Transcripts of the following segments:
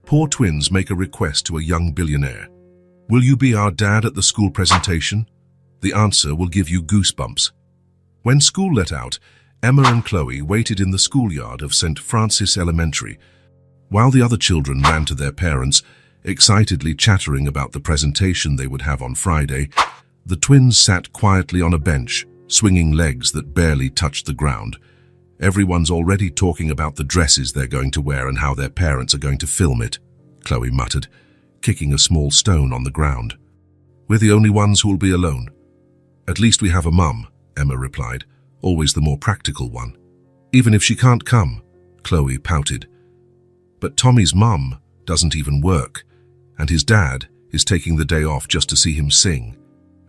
Poor twins make a request to a young billionaire. Will you be our dad at the school presentation? The answer will give you goosebumps. When school let out, Emma and Chloe waited in the schoolyard of St. Francis Elementary, while the other children ran to their parents, excitedly chattering about the presentation they would have on Friday. The twins sat quietly on a bench, swinging legs that barely touched the ground. Everyone's already talking about the dresses they're going to wear and how their parents are going to film it, Chloe muttered, kicking a small stone on the ground. We're the only ones who will be alone. At least we have a mum, Emma replied, always the more practical one. Even if she can't come, Chloe pouted. But Tommy's mum doesn't even work, and his dad is taking the day off just to see him sing,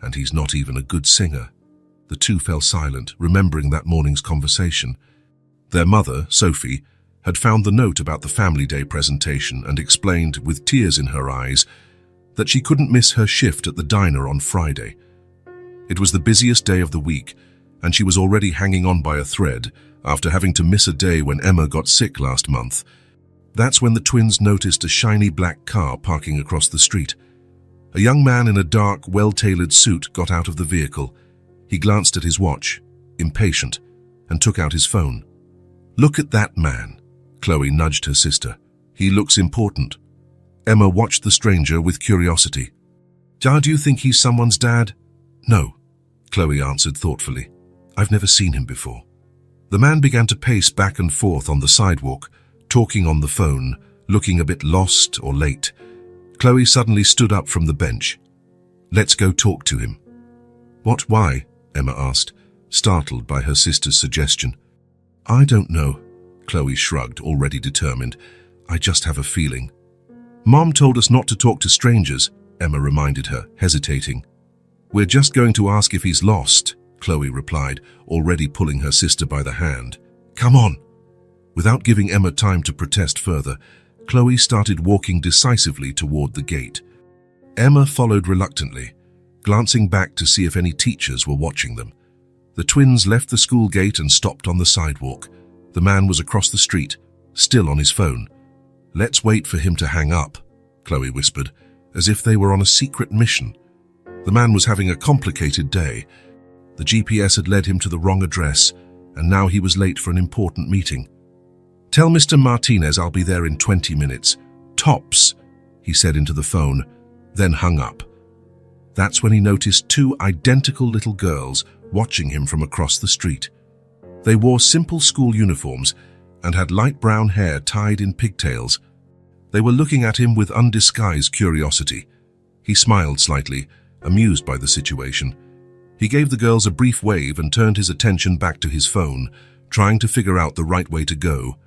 and he's not even a good singer. The two fell silent, remembering that morning's conversation. Their mother, Sophie, had found the note about the family day presentation and explained, with tears in her eyes, that she couldn't miss her shift at the diner on Friday. It was the busiest day of the week, and she was already hanging on by a thread after having to miss a day when Emma got sick last month. That's when the twins noticed a shiny black car parking across the street. A young man in a dark, well-tailored suit got out of the vehicle. He glanced at his watch, impatient, and took out his phone. Look at that man, Chloe nudged her sister. He looks important. Emma watched the stranger with curiosity. Do you think he's someone's dad? No, Chloe answered thoughtfully. I've never seen him before. The man began to pace back and forth on the sidewalk, talking on the phone, looking a bit lost or late. Chloe suddenly stood up from the bench. Let's go talk to him. What, why? Emma asked, startled by her sister's suggestion. I don't know, Chloe shrugged, already determined. I just have a feeling. Mom told us not to talk to strangers, Emma reminded her, hesitating. We're just going to ask if he's lost, Chloe replied, already pulling her sister by the hand. Come on. Without giving Emma time to protest further, Chloe started walking decisively toward the gate. Emma followed reluctantly, glancing back to see if any teachers were watching them. The twins left the school gate and stopped on the sidewalk. The man was across the street, still on his phone. Let's wait for him to hang up, Chloe whispered, as if they were on a secret mission. The man was having a complicated day. The GPS had led him to the wrong address, and now he was late for an important meeting. Tell Mr. Martinez I'll be there in 20 minutes. Tops, he said into the phone, then hung up. That's when he noticed two identical little girls watching him from across the street. They wore simple school uniforms and had light brown hair tied in pigtails. They were looking at him with undisguised curiosity. He smiled slightly, amused by the situation. He gave the girls a brief wave and turned his attention back to his phone, trying to figure out the right way to go.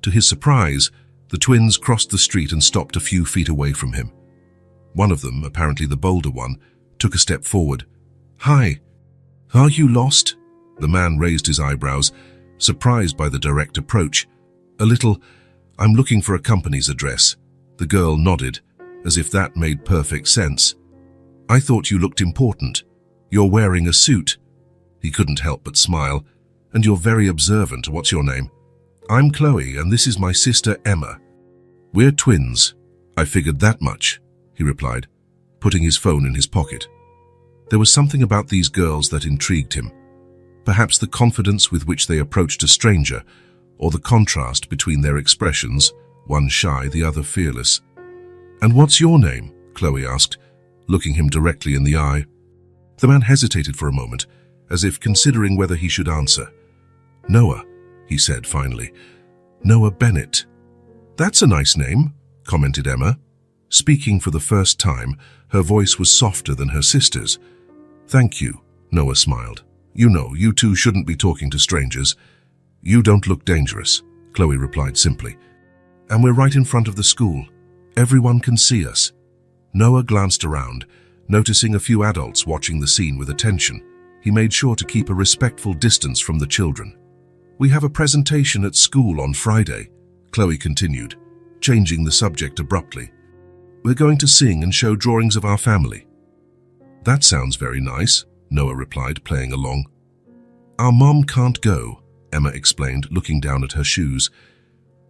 To his surprise, the twins crossed the street and stopped a few feet away from him. One of them, apparently the bolder one, took a step forward. Hi. Are you lost? The man raised his eyebrows, surprised by the direct approach. A little, I'm looking for a company's address. The girl nodded, as if that made perfect sense. I thought you looked important. You're wearing a suit. He couldn't help but smile. And you're very observant. What's your name? I'm Chloe, and this is my sister Emma. We're twins. I figured that much, he replied, putting his phone in his pocket. There was something about these girls that intrigued him. Perhaps the confidence with which they approached a stranger, or the contrast between their expressions, one shy, the other fearless. And what's your name? Chloe asked, looking him directly in the eye. The man hesitated for a moment, as if considering whether he should answer. Noah, he said finally. Noah Bennett. That's a nice name, commented Emma. Speaking for the first time, her voice was softer than her sister's. Thank you, Noah smiled. You know, you two shouldn't be talking to strangers. You don't look dangerous, Chloe replied simply. And we're right in front of the school. Everyone can see us. Noah glanced around, noticing a few adults watching the scene with attention. He made sure to keep a respectful distance from the children. We have a presentation at school on Friday, Chloe continued, changing the subject abruptly. We're going to sing and show drawings of our family. That sounds very nice, Noah replied, playing along. Our mom can't go, Emma explained, looking down at her shoes.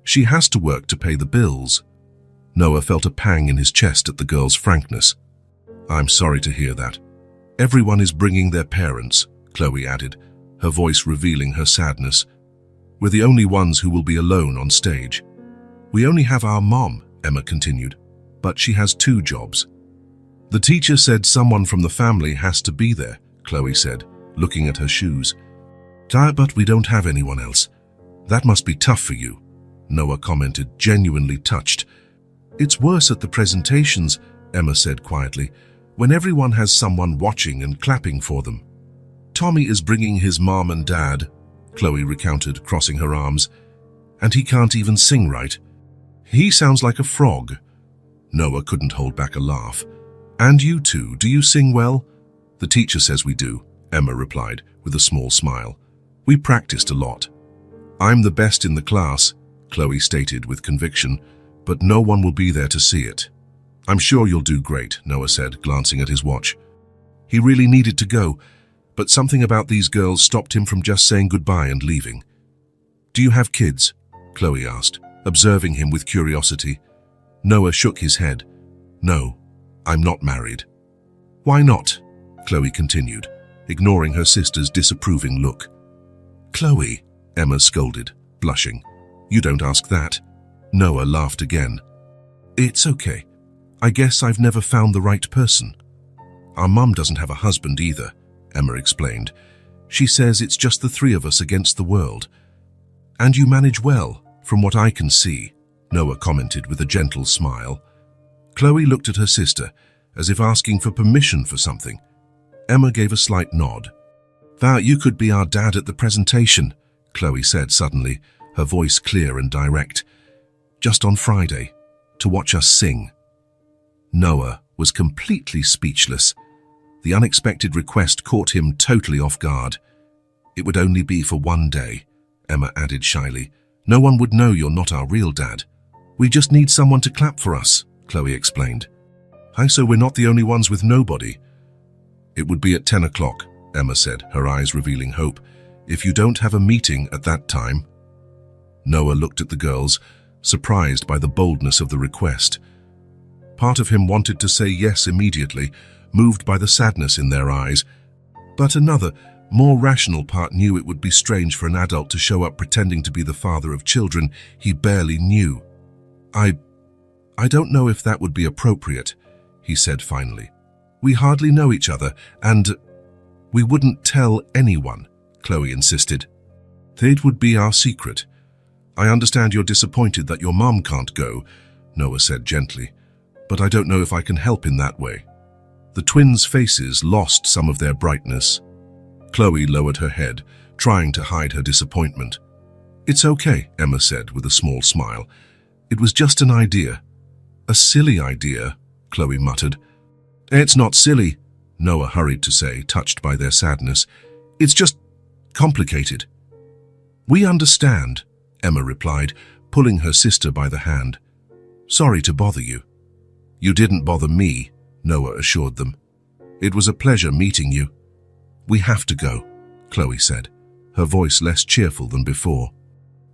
She has to work to pay the bills. Noah felt a pang in his chest at the girl's frankness. I'm sorry to hear that. Everyone is bringing their parents, Chloe added, her voice revealing her sadness. We're the only ones who will be alone on stage. We only have our mom, Emma continued, but she has 2 jobs. The teacher said someone from the family has to be there, Chloe said, looking at her shoes. But we don't have anyone else. That must be tough for you, Noah commented, genuinely touched. It's worse at the presentations, Emma said quietly, when everyone has someone watching and clapping for them. Tommy is bringing his mom and dad, Chloe recounted, crossing her arms, and he can't even sing right. He sounds like a frog. Noah couldn't hold back a laugh. And you two, do you sing well? The teacher says we do, Emma replied with a small smile. We practiced a lot. I'm the best in the class, Chloe stated with conviction, but no one will be there to see it. I'm sure you'll do great, Noah said, glancing at his watch. He really needed to go, but something about these girls stopped him from just saying goodbye and leaving. Do you have kids? Chloe asked, observing him with curiosity. Noah shook his head. No, I'm not married. Why not? Chloe continued, ignoring her sister's disapproving look. Chloe, Emma scolded, blushing. You don't ask that. Noah laughed again. It's okay. I guess I've never found the right person. Our mum doesn't have a husband either, Emma explained. She says it's just the 3 of us against the world. And you manage well, from what I can see, Noah commented with a gentle smile. Chloe looked at her sister, as if asking for permission for something. Emma gave a slight nod. That you could be our dad at the presentation, Chloe said suddenly, her voice clear and direct. Just on Friday, to watch us sing. Noah was completely speechless. The unexpected request caught him totally off guard. It would only be for 1 day, Emma added shyly. No one would know you're not our real dad. We just need someone to clap for us, Chloe explained. So we're not the only ones with nobody. It would be at 10 o'clock, Emma said, her eyes revealing hope. If you don't have a meeting at that time. Noah looked at the girls, surprised by the boldness of the request. Part of him wanted to say yes immediately, moved by the sadness in their eyes, but another, more rational part knew it would be strange for an adult to show up pretending to be the father of children he barely knew. I don't know if that would be appropriate, he said finally. We hardly know each other, and we wouldn't tell anyone, Chloe insisted. It would be our secret. I understand you're disappointed that your mom can't go, Noah said gently, but I don't know if I can help in that way. The twins' faces lost some of their brightness. Chloe lowered her head, trying to hide her disappointment. It's okay, Emma said with a small smile. It was just an idea. A silly idea, Chloe muttered. It's not silly, Noah hurried to say, touched by their sadness. It's just complicated. We understand, Emma replied, pulling her sister by the hand. Sorry to bother you. You didn't bother me, Noah assured them. It was a pleasure meeting you. We have to go, Chloe said, her voice less cheerful than before.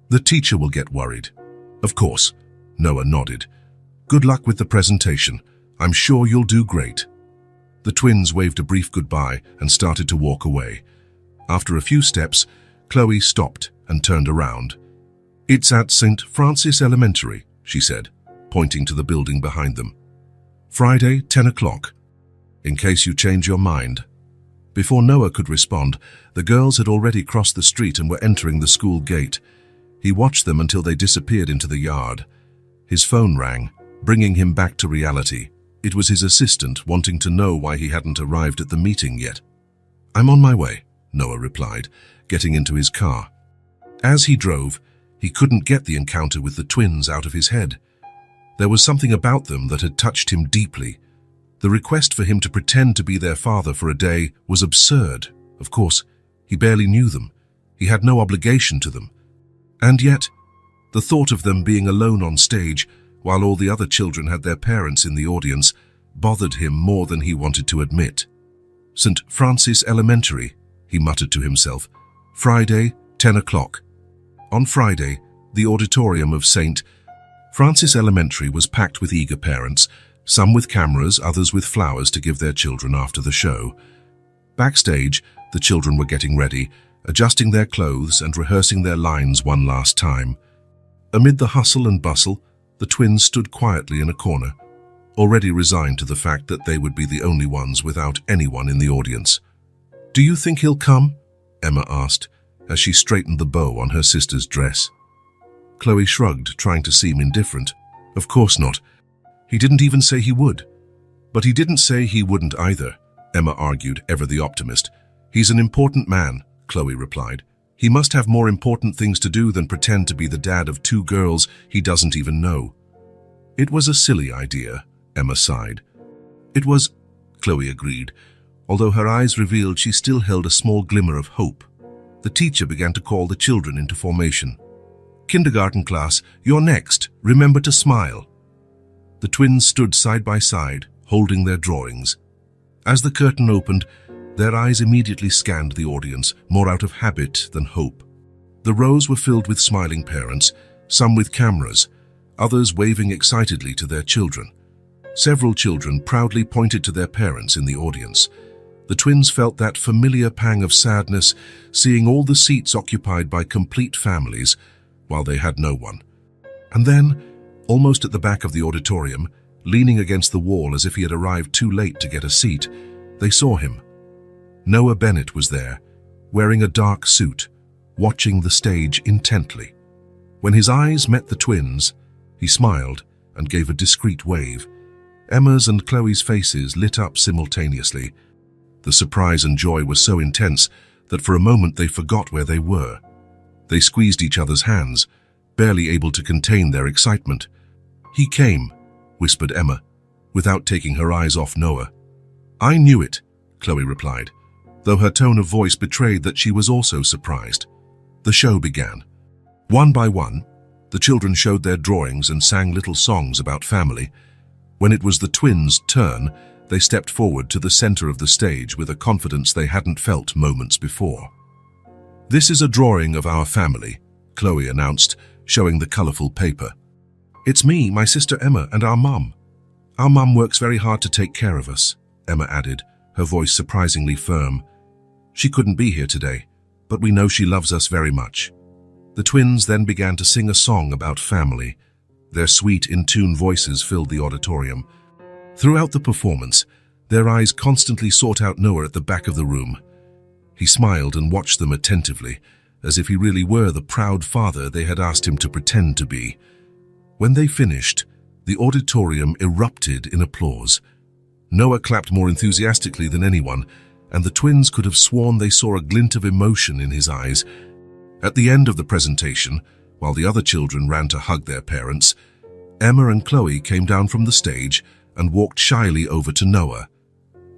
The teacher will get worried. Of course, Noah nodded. Good luck with the presentation. I'm sure you'll do great. The twins waved a brief goodbye and started to walk away. After a few steps, Chloe stopped and turned around. It's at St. Francis Elementary, she said, pointing to the building behind them. Friday, 10 o'clock. In case you change your mind. Before Noah could respond, the girls had already crossed the street and were entering the school gate. He watched them until they disappeared into the yard. His phone rang, bringing him back to reality. It was his assistant wanting to know why he hadn't arrived at the meeting yet. I'm on my way, Noah replied, getting into his car. As he drove, he couldn't get the encounter with the twins out of his head. There was something about them that had touched him deeply. The request for him to pretend to be their father for a day was absurd. Of course, he barely knew them. He had no obligation to them. And yet, the thought of them being alone on stage, while all the other children had their parents in the audience, bothered him more than he wanted to admit. St. Francis Elementary, he muttered to himself. Friday, 10 o'clock. On Friday, the auditorium of St. Francis Elementary was packed with eager parents, some with cameras, others with flowers to give their children after the show. Backstage, the children were getting ready, adjusting their clothes and rehearsing their lines one last time. Amid the hustle and bustle, the twins stood quietly in a corner, already resigned to the fact that they would be the only ones without anyone in the audience. "Do you think he'll come?" Emma asked, as she straightened the bow on her sister's dress. Chloe shrugged, trying to seem indifferent. "Of course not. He didn't even say he would." "But he didn't say he wouldn't either," Emma argued, ever the optimist. "He's an important man," Chloe replied. "He must have more important things to do than pretend to be the dad of 2 girls he doesn't even know." "It was a silly idea," Emma sighed. "It was," Chloe agreed, although her eyes revealed she still held a small glimmer of hope. The teacher began to call the children into formation. "Kindergarten class, you're next. Remember to smile." The twins stood side by side, holding their drawings. As the curtain opened, their eyes immediately scanned the audience, more out of habit than hope. The rows were filled with smiling parents, some with cameras, others waving excitedly to their children. Several children proudly pointed to their parents in the audience. The twins felt that familiar pang of sadness, seeing all the seats occupied by complete families, while they had no one. And then, almost at the back of the auditorium, leaning against the wall as if he had arrived too late to get a seat, they saw him. Noah Bennett was there, wearing a dark suit, watching the stage intently. When his eyes met the twins, he smiled and gave a discreet wave. Emma's and Chloe's faces lit up simultaneously. The surprise and joy were so intense that for a moment they forgot where they were. They squeezed each other's hands, barely able to contain their excitement. "He came," whispered Emma, without taking her eyes off Noah. "I knew it," Chloe replied, though her tone of voice betrayed that she was also surprised. The show began. One by one, the children showed their drawings and sang little songs about family. When it was the twins' turn, they stepped forward to the center of the stage with a confidence they hadn't felt moments before. "This is a drawing of our family," Chloe announced, showing the colorful paper. "It's me, my sister Emma, and our mum. Our mum works very hard to take care of us," Emma added, her voice surprisingly firm. "She couldn't be here today, but we know she loves us very much." The twins then began to sing a song about family. Their sweet, in-tune voices filled the auditorium. Throughout the performance, their eyes constantly sought out Noah at the back of the room. He smiled and watched them attentively, as if he really were the proud father they had asked him to pretend to be. When they finished, the auditorium erupted in applause. Noah clapped more enthusiastically than anyone, and the twins could have sworn they saw a glint of emotion in his eyes. At the end of the presentation, while the other children ran to hug their parents, Emma and Chloe came down from the stage and walked shyly over to Noah.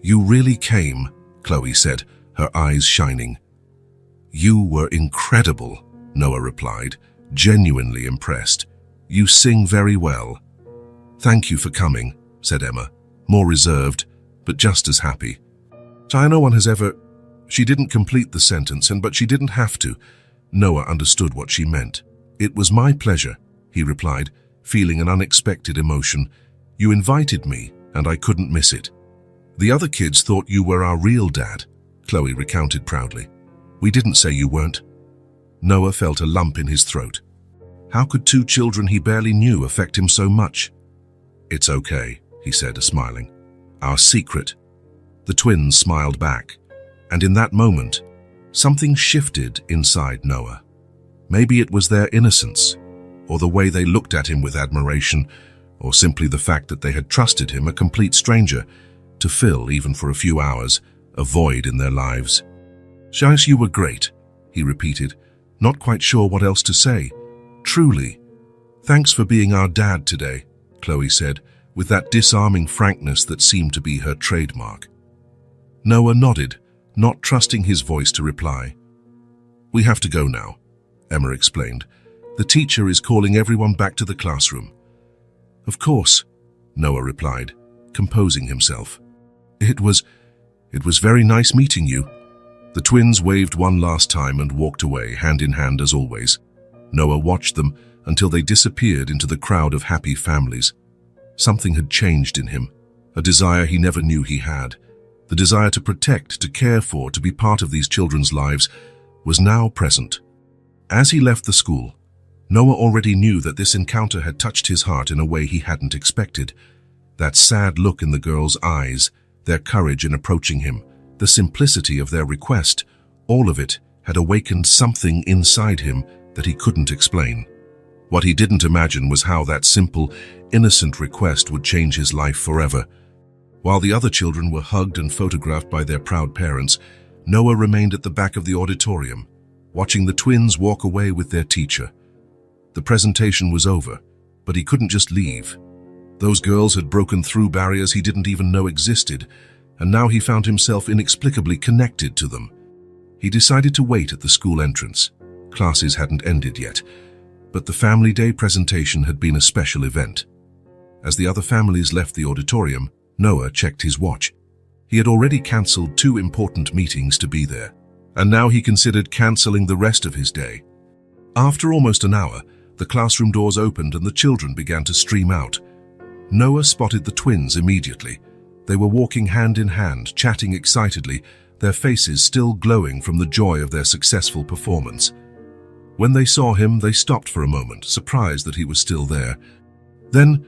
"You really came," Chloe said, her eyes shining. "You were incredible," Noah replied, genuinely impressed. "You sing very well." "Thank you for coming," said Emma, more reserved, but just as happy. "No one has ever—" She didn't complete the sentence, but she didn't have to. Noah understood what she meant. "It was my pleasure," he replied, feeling an unexpected emotion. "You invited me, and I couldn't miss it." "The other kids thought you were our real dad," Chloe recounted proudly. "We didn't say you weren't." Noah felt a lump in his throat. How could 2 children he barely knew affect him so much? "It's okay," he said, smiling. "Our secret." The twins smiled back, and in that moment, something shifted inside Noah. Maybe it was their innocence, or the way they looked at him with admiration, or simply the fact that they had trusted him, a complete stranger, to fill, even for a few hours, a void in their lives. "Shais, you were great," he repeated, not quite sure what else to say. "Truly. Thanks for being our dad today," Chloe said, with that disarming frankness that seemed to be her trademark. Noah nodded, not trusting his voice to reply. "We have to go now," Emma explained. "The teacher is calling everyone back to the classroom." "Of course," Noah replied, composing himself. It was very nice meeting you." The twins waved one last time and walked away, hand in hand as always. Noah watched them, until they disappeared into the crowd of happy families. Something had changed in him, a desire he never knew he had. The desire to protect, to care for, to be part of these children's lives was now present. As he left the school, Noah already knew that this encounter had touched his heart in a way he hadn't expected. That sad look in the girls' eyes, their courage in approaching him, the simplicity of their request, all of it had awakened something inside him that he couldn't explain. What he didn't imagine was how that simple, innocent request would change his life forever. While the other children were hugged and photographed by their proud parents, Noah remained at the back of the auditorium, watching the twins walk away with their teacher. The presentation was over, but he couldn't just leave. Those girls had broken through barriers he didn't even know existed, and now he found himself inexplicably connected to them. He decided to wait at the school entrance. Classes hadn't ended yet, but the Family Day presentation had been a special event. As the other families left the auditorium, Noah checked his watch. He had already cancelled 2 important meetings to be there, and now he considered cancelling the rest of his day. After almost an hour, the classroom doors opened and the children began to stream out. Noah spotted the twins immediately. They were walking hand in hand, chatting excitedly, their faces still glowing from the joy of their successful performance. When they saw him, they stopped for a moment, surprised that he was still there. Then,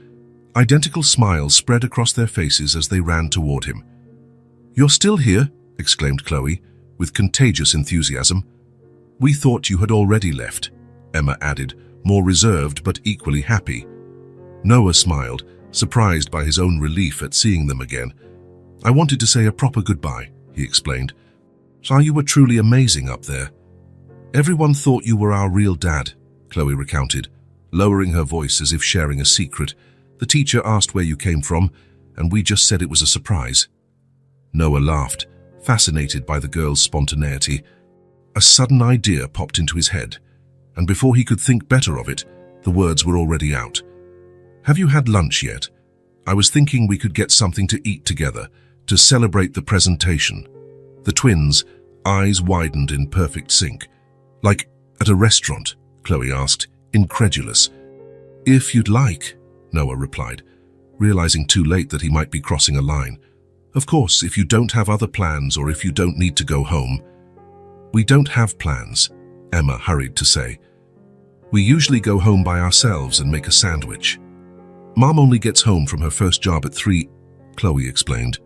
identical smiles spread across their faces as they ran toward him. "You're still here?" exclaimed Chloe, with contagious enthusiasm. "We thought you had already left," Emma added, more reserved but equally happy. Noah smiled, surprised by his own relief at seeing them again. "I wanted to say a proper goodbye," he explained. "So you were truly amazing up there. Everyone thought you were our real dad," Chloe recounted, lowering her voice as if sharing a secret. "The teacher asked where you came from, and we just said it was a surprise." Noah laughed, fascinated by the girl's spontaneity. A sudden idea popped into his head, and before he could think better of it, the words were already out. "Have you had lunch yet? I was thinking we could get something to eat together, to celebrate the presentation." The twins' eyes widened in perfect sync. "Like at a restaurant?" Chloe asked, incredulous. "If you'd like," Noah replied, realizing too late that he might be crossing a line. "Of course, if you don't have other plans or if you don't need to go home." "We don't have plans," Emma hurried to say. "We usually go home by ourselves and make a sandwich. Mom only gets home from her first job at 3, Chloe explained.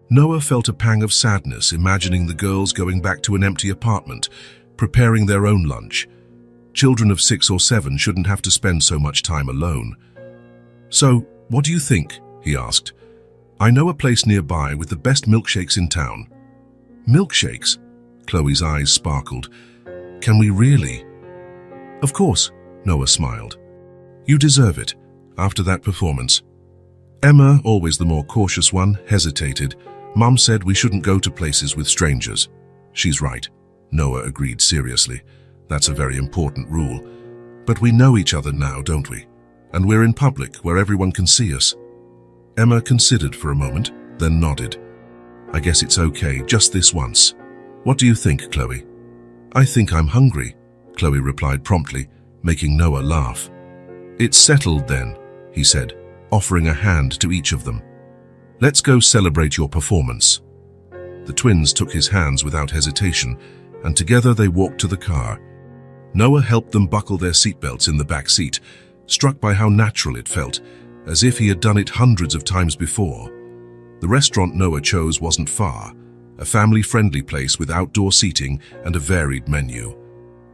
Noah felt a pang of sadness imagining the girls going back to an empty apartment, preparing their own lunch. Children of 6 or 7 shouldn't have to spend so much time alone. "So, what do you think?" he asked. "I know a place nearby with the best milkshakes in town." "Milkshakes?" Chloe's eyes sparkled. "Can we really?" "Of course," Noah smiled. "You deserve it, after that performance." Emma, always the more cautious one, hesitated. "Mom said we shouldn't go to places with strangers." "She's right," Noah agreed seriously. "That's a very important rule. But we know each other now, don't we? And we're in public, where everyone can see us." Emma considered for a moment, then nodded. "I guess it's okay, just this once. What do you think, Chloe?" "I think I'm hungry," Chloe replied promptly, making Noah laugh. "It's settled then," he said, offering a hand to each of them. "Let's go celebrate your performance." The twins took his hands without hesitation, and together they walked to the car. Noah helped them buckle their seatbelts in the back seat, struck by how natural it felt, as if he had done it hundreds of times before. The restaurant Noah chose wasn't far, a family-friendly place with outdoor seating and a varied menu.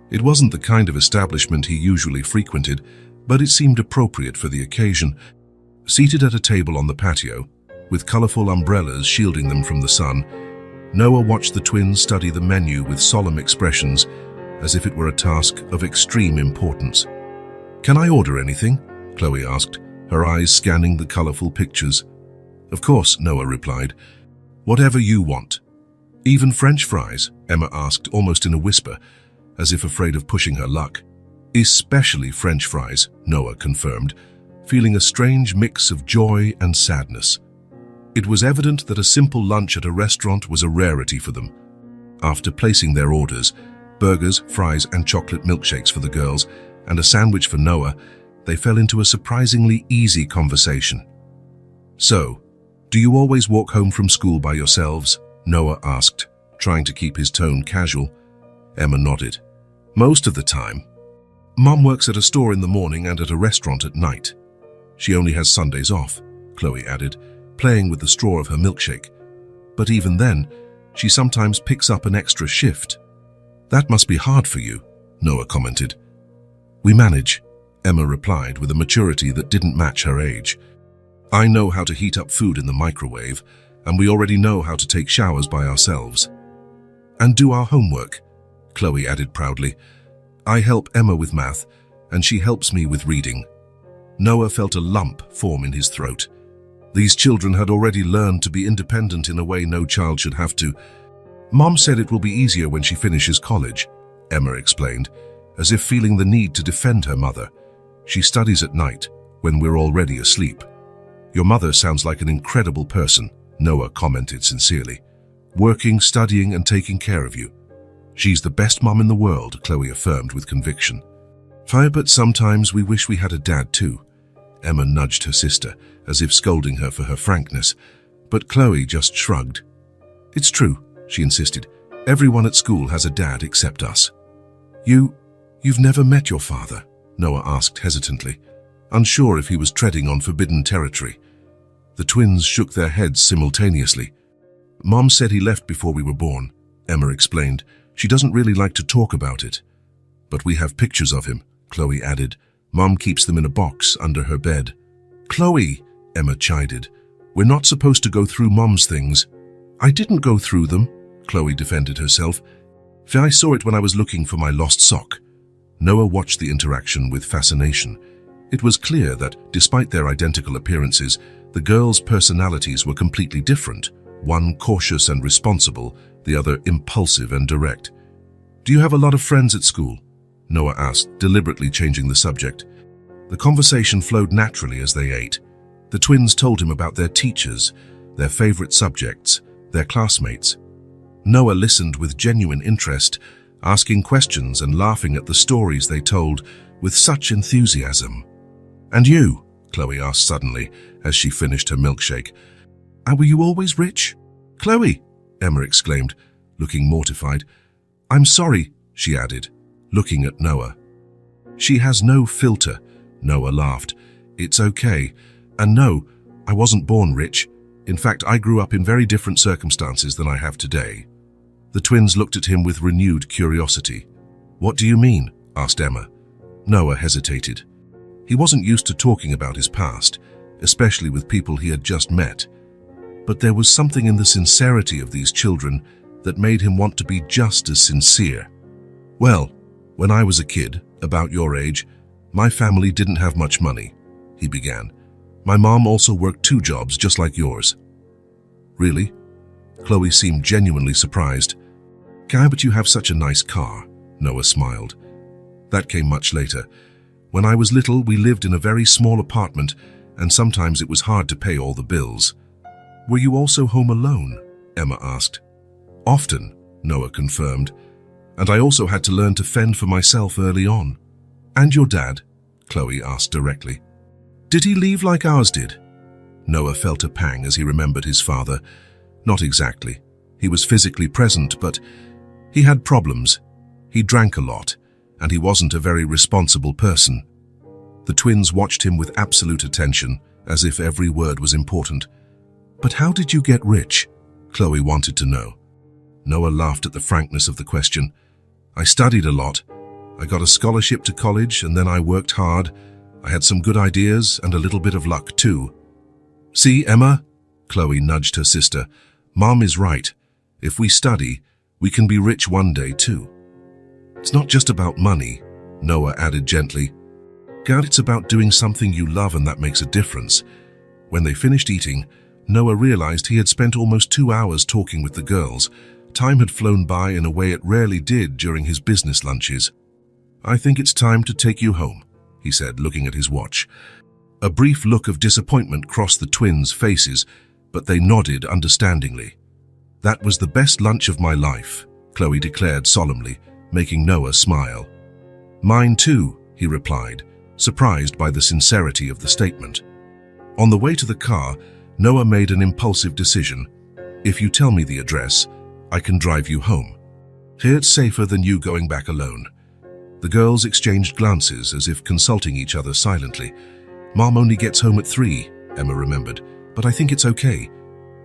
It wasn't the kind of establishment he usually frequented, but it seemed appropriate for the occasion. Seated at a table on the patio, with colorful umbrellas shielding them from the sun, Noah watched the twins study the menu with solemn expressions, as if it were a task of extreme importance. "Can I order anything?" Chloe asked, her eyes scanning the colorful pictures. "Of course," Noah replied. "Whatever you want." "Even French fries?" Emma asked, almost in a whisper, as if afraid of pushing her luck. "Especially French fries," Noah confirmed, feeling a strange mix of joy and sadness. It was evident that a simple lunch at a restaurant was a rarity for them. After placing their orders, burgers, fries, and chocolate milkshakes for the girls, and a sandwich for Noah, they fell into a surprisingly easy conversation. "So, do you always walk home from school by yourselves?" Noah asked, trying to keep his tone casual. Emma nodded. "Most of the time. Mom works at a store in the morning and at a restaurant at night. She only has Sundays off," Chloe added, playing with the straw of her milkshake. "But even then, she sometimes picks up an extra shift." "That must be hard for you," Noah commented. "We manage," Emma replied with a maturity that didn't match her age. "I know how to heat up food in the microwave, and we already know how to take showers by ourselves. And do our homework," Chloe added proudly. "I help Emma with math, and she helps me with reading." Noah felt a lump form in his throat. These children had already learned to be independent in a way no child should have to. "Mom said it will be easier when she finishes college," Emma explained, as if feeling the need to defend her mother. "She studies at night, when we're already asleep." "Your mother sounds like an incredible person," Noah commented sincerely. "Working, studying, and taking care of you." "She's the best mom in the world," Chloe affirmed with conviction. "But sometimes we wish we had a dad too." Emma nudged her sister, as if scolding her for her frankness, but Chloe just shrugged. "It's true," she insisted. "Everyone at school has a dad except us." You've never met your father?" Noah asked hesitantly, unsure if he was treading on forbidden territory. The twins shook their heads simultaneously. "Mom said he left before we were born," Emma explained. "She doesn't really like to talk about it." "But we have pictures of him," Chloe added. "Mom keeps them in a box under her bed." "Chloe," Emma chided, "we're not supposed to go through Mom's things." "I didn't go through them," Chloe defended herself. "I saw it when I was looking for my lost sock." Noah watched the interaction with fascination. It was clear that, despite their identical appearances, the girls' personalities were completely different, one cautious and responsible, the other impulsive and direct. "Do you have a lot of friends at school?" Noah asked, deliberately changing the subject. The conversation flowed naturally as they ate. The twins told him about their teachers, their favorite subjects, their classmates. Noah listened with genuine interest, asking questions and laughing at the stories they told with such enthusiasm. "And you?" Chloe asked suddenly as she finished her milkshake. "Were you always rich?" "Chloe!" Emma exclaimed, looking mortified. "I'm sorry," she added, looking at Noah. "She has no filter," Noah laughed. "It's okay. And no, I wasn't born rich. In fact, I grew up in very different circumstances than I have today." The twins looked at him with renewed curiosity. "What do you mean?" asked Emma. Noah hesitated. He wasn't used to talking about his past, especially with people he had just met. But there was something in the sincerity of these children that made him want to be just as sincere. "Well, when I was a kid, about your age, my family didn't have much money," he began. "My mom also worked 2 jobs just like yours." "Really?" Chloe seemed genuinely surprised. But you have such a nice car," Noah smiled. "That came much later. When I was little, we lived in a very small apartment, and sometimes it was hard to pay all the bills." "Were you also home alone?" Emma asked. "Often," Noah confirmed. "And I also had to learn to fend for myself early on." "And your dad?" Chloe asked directly. "Did he leave like ours did?" Noah felt a pang as he remembered his father. Not exactly. He was physically present, but he had problems. He drank a lot, and he wasn't a very responsible person. The twins watched him with absolute attention, as if every word was important. "But how did you get rich?" Chloe wanted to know. Noah laughed at the frankness of the question. "I studied a lot. I got a scholarship to college, and then I worked hard. I had some good ideas and a little bit of luck too." "See, Emma?" Chloe nudged her sister. "Mom is right. If we study, we can be rich one day too." "It's not just about money," Noah added gently. "It's about doing something you love, and that makes a difference." When they finished eating, Noah realized he had spent almost 2 hours talking with the girls. Time had flown by in a way it rarely did during his business lunches. "I think it's time to take you home," he said, looking at his watch. A brief look of disappointment crossed the twins' faces, but they nodded understandingly. "That was the best lunch of my life," Chloe declared solemnly, making Noah smile. "Mine too," he replied, surprised by the sincerity of the statement. On the way to the car, Noah made an impulsive decision. If you tell me the address, I can drive you home. Here it's safer than you going back alone. The girls exchanged glances as if consulting each other silently. Mom only gets home at 3, Emma remembered, but I think it's okay.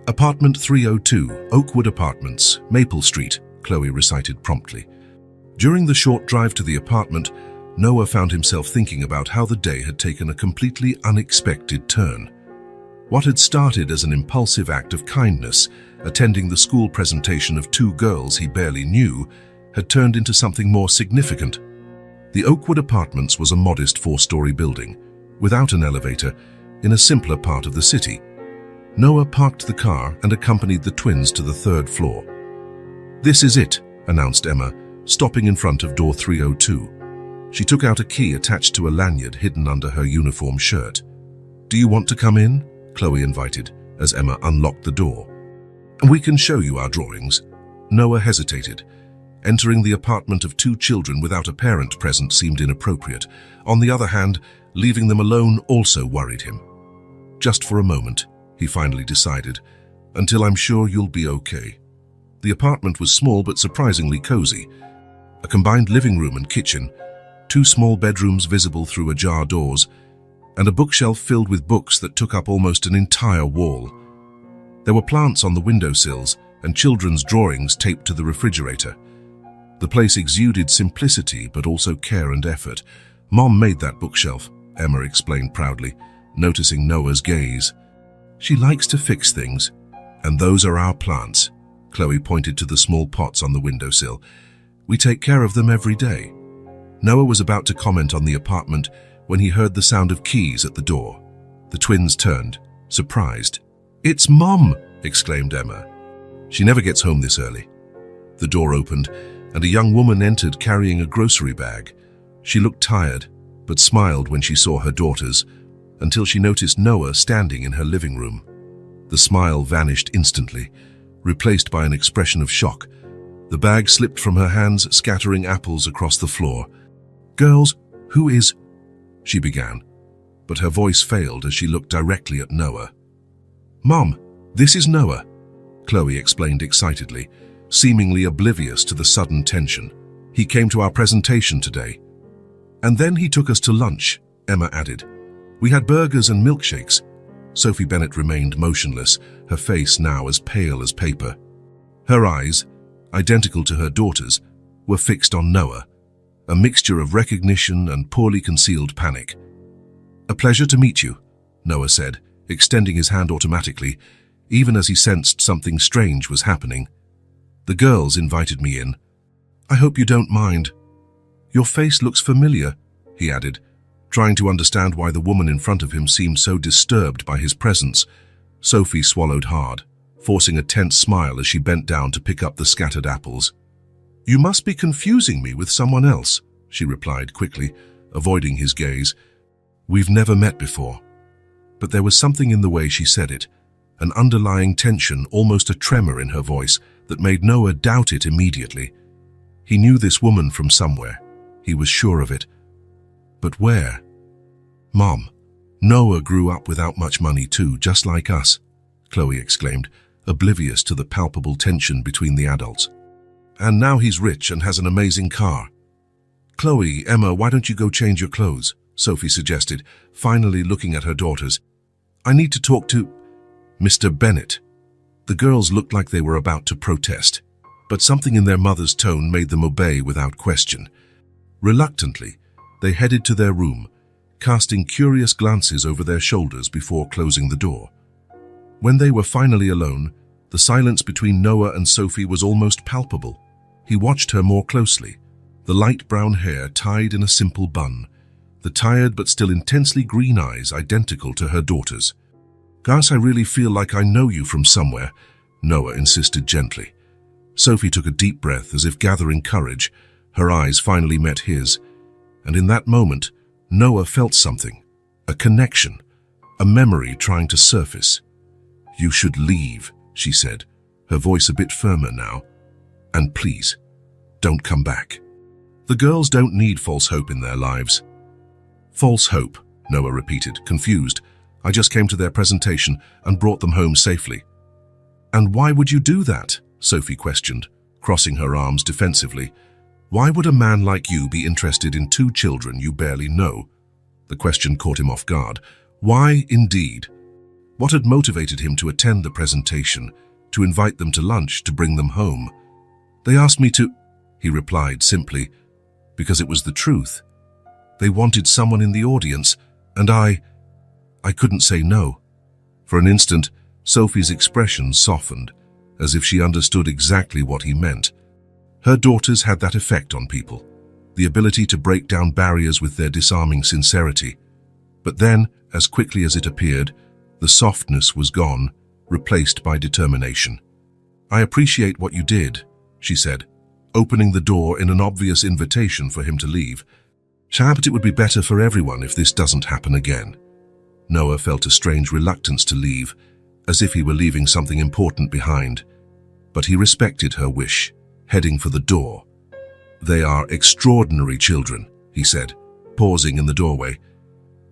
Apartment 302, Oakwood Apartments, Maple Street, Chloe recited promptly. During the short drive to the apartment, Noah found himself thinking about how the day had taken a completely unexpected turn. What had started as an impulsive act of kindness, attending the school presentation of 2 girls he barely knew, had turned into something more significant. The Oakwood Apartments was a modest 4-story building, without an elevator, in a simpler part of the city. Noah parked the car and accompanied the twins to the 3rd floor. "This is it," announced Emma, stopping in front of door 302. She took out a key attached to a lanyard hidden under her uniform shirt. "Do you want to come in?" Chloe invited, as Emma unlocked the door. "We can show you our drawings." Noah hesitated. Entering the apartment of 2 children without a parent present seemed inappropriate. On the other hand, leaving them alone also worried him. "Just for a moment," he finally decided, "until I'm sure you'll be okay." The apartment was small but surprisingly cozy. A combined living room and kitchen, 2 small bedrooms visible through ajar doors, and a bookshelf filled with books that took up almost an entire wall. There were plants on the windowsills and children's drawings taped to the refrigerator. The place exuded simplicity but also care and effort. "Mom made that bookshelf," Emma explained proudly, noticing Noah's gaze. "She likes to fix things, and those are our plants." Chloe pointed to the small pots on the windowsill. "We take care of them every day." Noah was about to comment on the apartment when he heard the sound of keys at the door. The twins turned, surprised. "It's Mom!" exclaimed Emma. "She never gets home this early." The door opened, and a young woman entered carrying a grocery bag. She looked tired, but smiled when she saw her daughters, until she noticed Noah standing in her living room. The smile vanished instantly, replaced by an expression of shock. The bag slipped from her hands, scattering apples across the floor. "Girls, who is—" she began, but her voice failed as she looked directly at Noah. "Mom, this is Noah," Chloe explained excitedly, seemingly oblivious to the sudden tension. "He came to our presentation today. And then he took us to lunch," Emma added. "We had burgers and milkshakes." Sophie Bennett remained motionless, her face now as pale as paper. Her eyes, identical to her daughter's, were fixed on Noah, a mixture of recognition and poorly concealed panic. "A pleasure to meet you," Noah said, extending his hand automatically, even as he sensed something strange was happening. "The girls invited me in. I hope you don't mind." "Your face looks familiar," he added, trying to understand why the woman in front of him seemed so disturbed by his presence. Sophie swallowed hard, forcing a tense smile as she bent down to pick up the scattered apples. "You must be confusing me with someone else," she replied quickly, avoiding his gaze. "We've never met before." But there was something in the way she said it, an underlying tension, almost a tremor in her voice, that made Noah doubt it immediately. He knew this woman from somewhere. He was sure of it. But where? "Mom, Noah grew up without much money too, just like us," Chloe exclaimed, oblivious to the palpable tension between the adults. "And now he's rich and has an amazing car." "Chloe, Emma, why don't you go change your clothes?" Sophie suggested, finally looking at her daughters. "I need to talk to Mr. Bennett." The girls looked like they were about to protest, but something in their mother's tone made them obey without question. Reluctantly, they headed to their room, casting curious glances over their shoulders before closing the door. When they were finally alone, the silence between Noah and Sophie was almost palpable. He watched her more closely, the light brown hair tied in a simple bun, the tired but still intensely green eyes identical to her daughter's. "Guys, I really feel like I know you from somewhere," Noah insisted gently. Sophie took a deep breath as if gathering courage. Her eyes finally met his, and in that moment, Noah felt something, a connection, a memory trying to surface. "You should leave," she said, her voice a bit firmer now. "And please, don't come back." The girls don't need false hope in their lives. False hope, Noah repeated, confused. I just came to their presentation and brought them home safely. And why would you do that? Sophie questioned, crossing her arms defensively. Why would a man like you be interested in two children you barely know? The question caught him off guard. Why, indeed? What had motivated him to attend the presentation, to invite them to lunch, to bring them home? They asked me to, he replied simply, because it was the truth. They wanted someone in the audience, and I couldn't say no. For an instant, Sophie's expression softened, as if she understood exactly what he meant. Her daughters had that effect on people, the ability to break down barriers with their disarming sincerity. But then, as quickly as it appeared, the softness was gone, replaced by determination. I appreciate what you did, she said, opening the door in an obvious invitation for him to leave. But it would be better for everyone if this doesn't happen again. Noah felt a strange reluctance to leave, as if he were leaving something important behind. But he respected her wish, heading for the door. They are extraordinary children, he said, pausing in the doorway.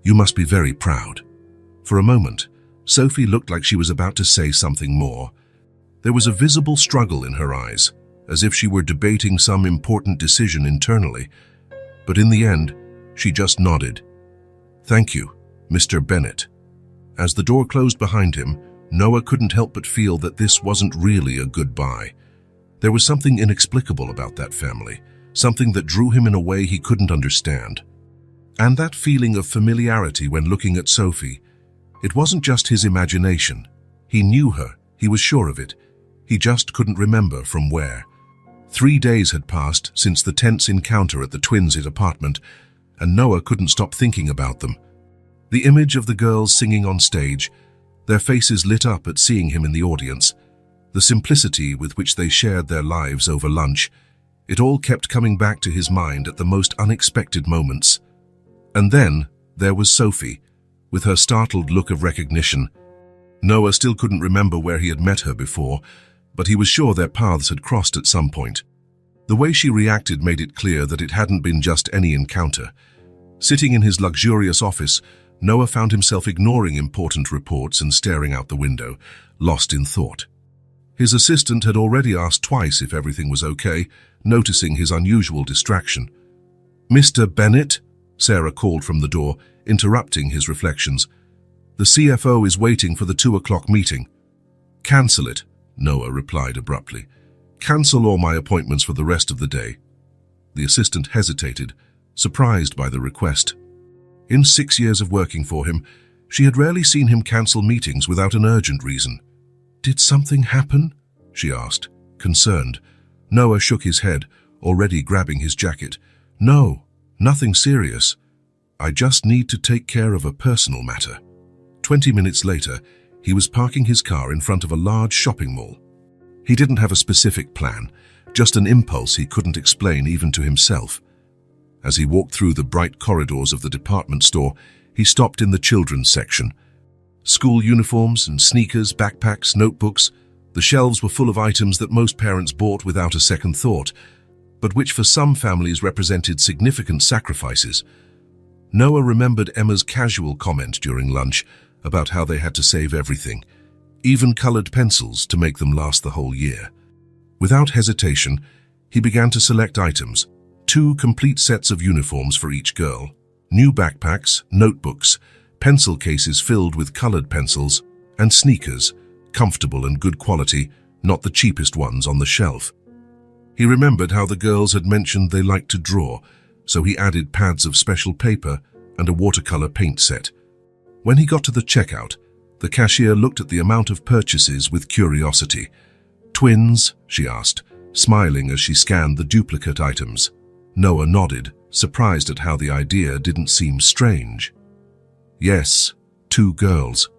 You must be very proud. For a moment, Sophie looked like she was about to say something more. There was a visible struggle in her eyes, as if she were debating some important decision internally. But in the end, she just nodded. Thank you, Mr. Bennett. As the door closed behind him, Noah couldn't help but feel that this wasn't really a goodbye. There was something inexplicable about that family, something that drew him in a way he couldn't understand. And that feeling of familiarity when looking at Sophie, it wasn't just his imagination. He knew her, he was sure of it. He just couldn't remember from where. 3 days had passed since the tense encounter at the twins' apartment, and Noah couldn't stop thinking about them. The image of the girls singing on stage, their faces lit up at seeing him in the audience, the simplicity with which they shared their lives over lunch, it all kept coming back to his mind at the most unexpected moments. And then there was Sophie, with her startled look of recognition. Noah still couldn't remember where he had met her before, but he was sure their paths had crossed at some point. The way she reacted made it clear that it hadn't been just any encounter. Sitting in his luxurious office, Noah found himself ignoring important reports and staring out the window, lost in thought. His assistant had already asked twice if everything was okay, noticing his unusual distraction. Mr. Bennett? Sarah called from the door, interrupting his reflections. The CFO is waiting for the 2 o'clock meeting. Cancel it, Noah replied abruptly. Cancel all my appointments for the rest of the day. The assistant hesitated, surprised by the request. In 6 years of working for him, she had rarely seen him cancel meetings without an urgent reason. Did something happen? She asked, concerned. Noah shook his head, already grabbing his jacket. No, nothing serious. I just need to take care of a personal matter. 20 minutes later, he was parking his car in front of a large shopping mall. He didn't have a specific plan, just an impulse he couldn't explain even to himself. As he walked through the bright corridors of the department store, he stopped in the children's section. School uniforms and sneakers, backpacks, notebooks, the shelves were full of items that most parents bought without a second thought, but which for some families represented significant sacrifices. Noah remembered Emma's casual comment during lunch about how they had to save everything, even colored pencils, to make them last the whole year. Without hesitation, he began to select items, 2 complete sets of uniforms for each girl, new backpacks, notebooks, pencil cases filled with colored pencils, and sneakers, comfortable and good quality, not the cheapest ones on the shelf. He remembered how the girls had mentioned they liked to draw, so he added pads of special paper and a watercolor paint set. When he got to the checkout, the cashier looked at the amount of purchases with curiosity. Twins? She asked, smiling as she scanned the duplicate items. Noah nodded, surprised at how the idea didn't seem strange. Yes, 2 girls.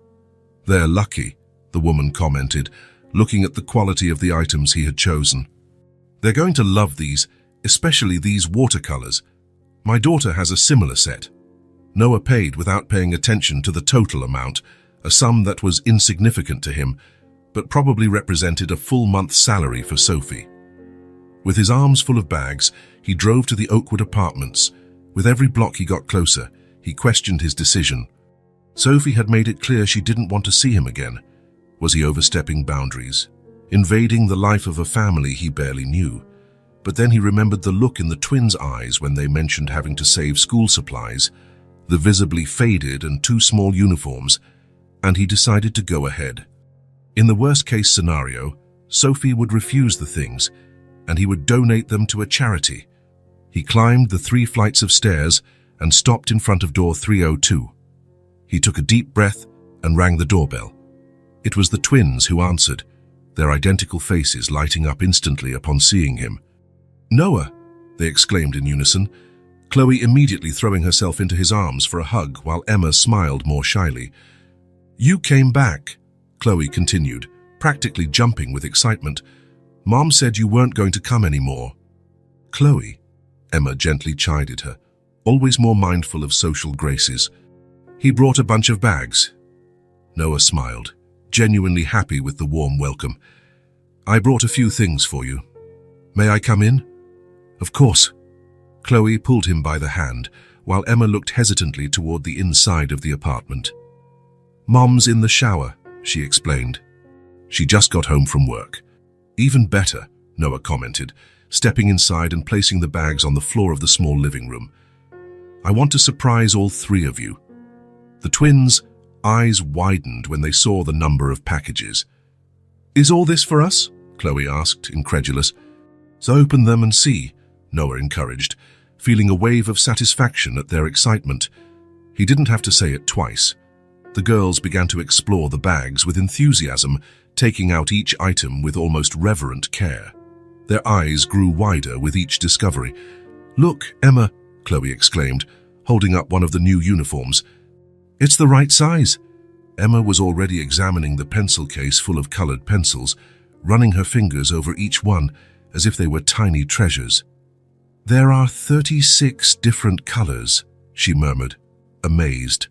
They're lucky, the woman commented, looking at the quality of the items he had chosen. They're going to love these, especially these watercolors. My daughter has a similar set. Noah paid without paying attention to the total amount, a sum that was insignificant to him, but probably represented a full month's salary for Sophie. With his arms full of bags, he drove to the Oakwood apartments. With every block he got closer, He questioned his decision. Sophie had made it clear she didn't want to see him again. Was he overstepping boundaries, invading the life of a family he barely knew? But then he remembered the look in the twins' eyes when they mentioned having to save school supplies, the visibly faded and too small uniforms, and he decided to go ahead. In the worst-case scenario, Sophie would refuse the things, and he would donate them to a charity. He climbed the 3 flights of stairs and stopped in front of door 302. He took a deep breath and rang the doorbell. It was the twins who answered, their identical faces lighting up instantly upon seeing him. "Noah!" they exclaimed in unison, Chloe immediately throwing herself into his arms for a hug while Emma smiled more shyly. "You came back," Chloe continued, practically jumping with excitement. "Mom said you weren't going to come anymore." "Chloe," Emma gently chided her, always more mindful of social graces. "He brought a bunch of bags." Noah smiled, genuinely happy with the warm welcome. "I brought a few things for you. May I come in?" "Of course." Chloe pulled him by the hand, while Emma looked hesitantly toward the inside of the apartment. "Mom's in the shower," she explained. "She just got home from work." "Even better," Noah commented, stepping inside and placing the bags on the floor of the small living room. "I want to surprise all 3 of you." The twins' eyes widened when they saw the number of packages. "Is all this for us?" Chloe asked, incredulous. "So open them and see," Noah encouraged, feeling a wave of satisfaction at their excitement. He didn't have to say it twice. The girls began to explore the bags with enthusiasm, taking out each item with almost reverent care. Their eyes grew wider with each discovery. "Look, Emma," Chloe exclaimed, holding up one of the new uniforms. "It's the right size." Emma was already examining the pencil case full of colored pencils, running her fingers over each one as if they were tiny treasures. "There are 36 different colors," she murmured, amazed.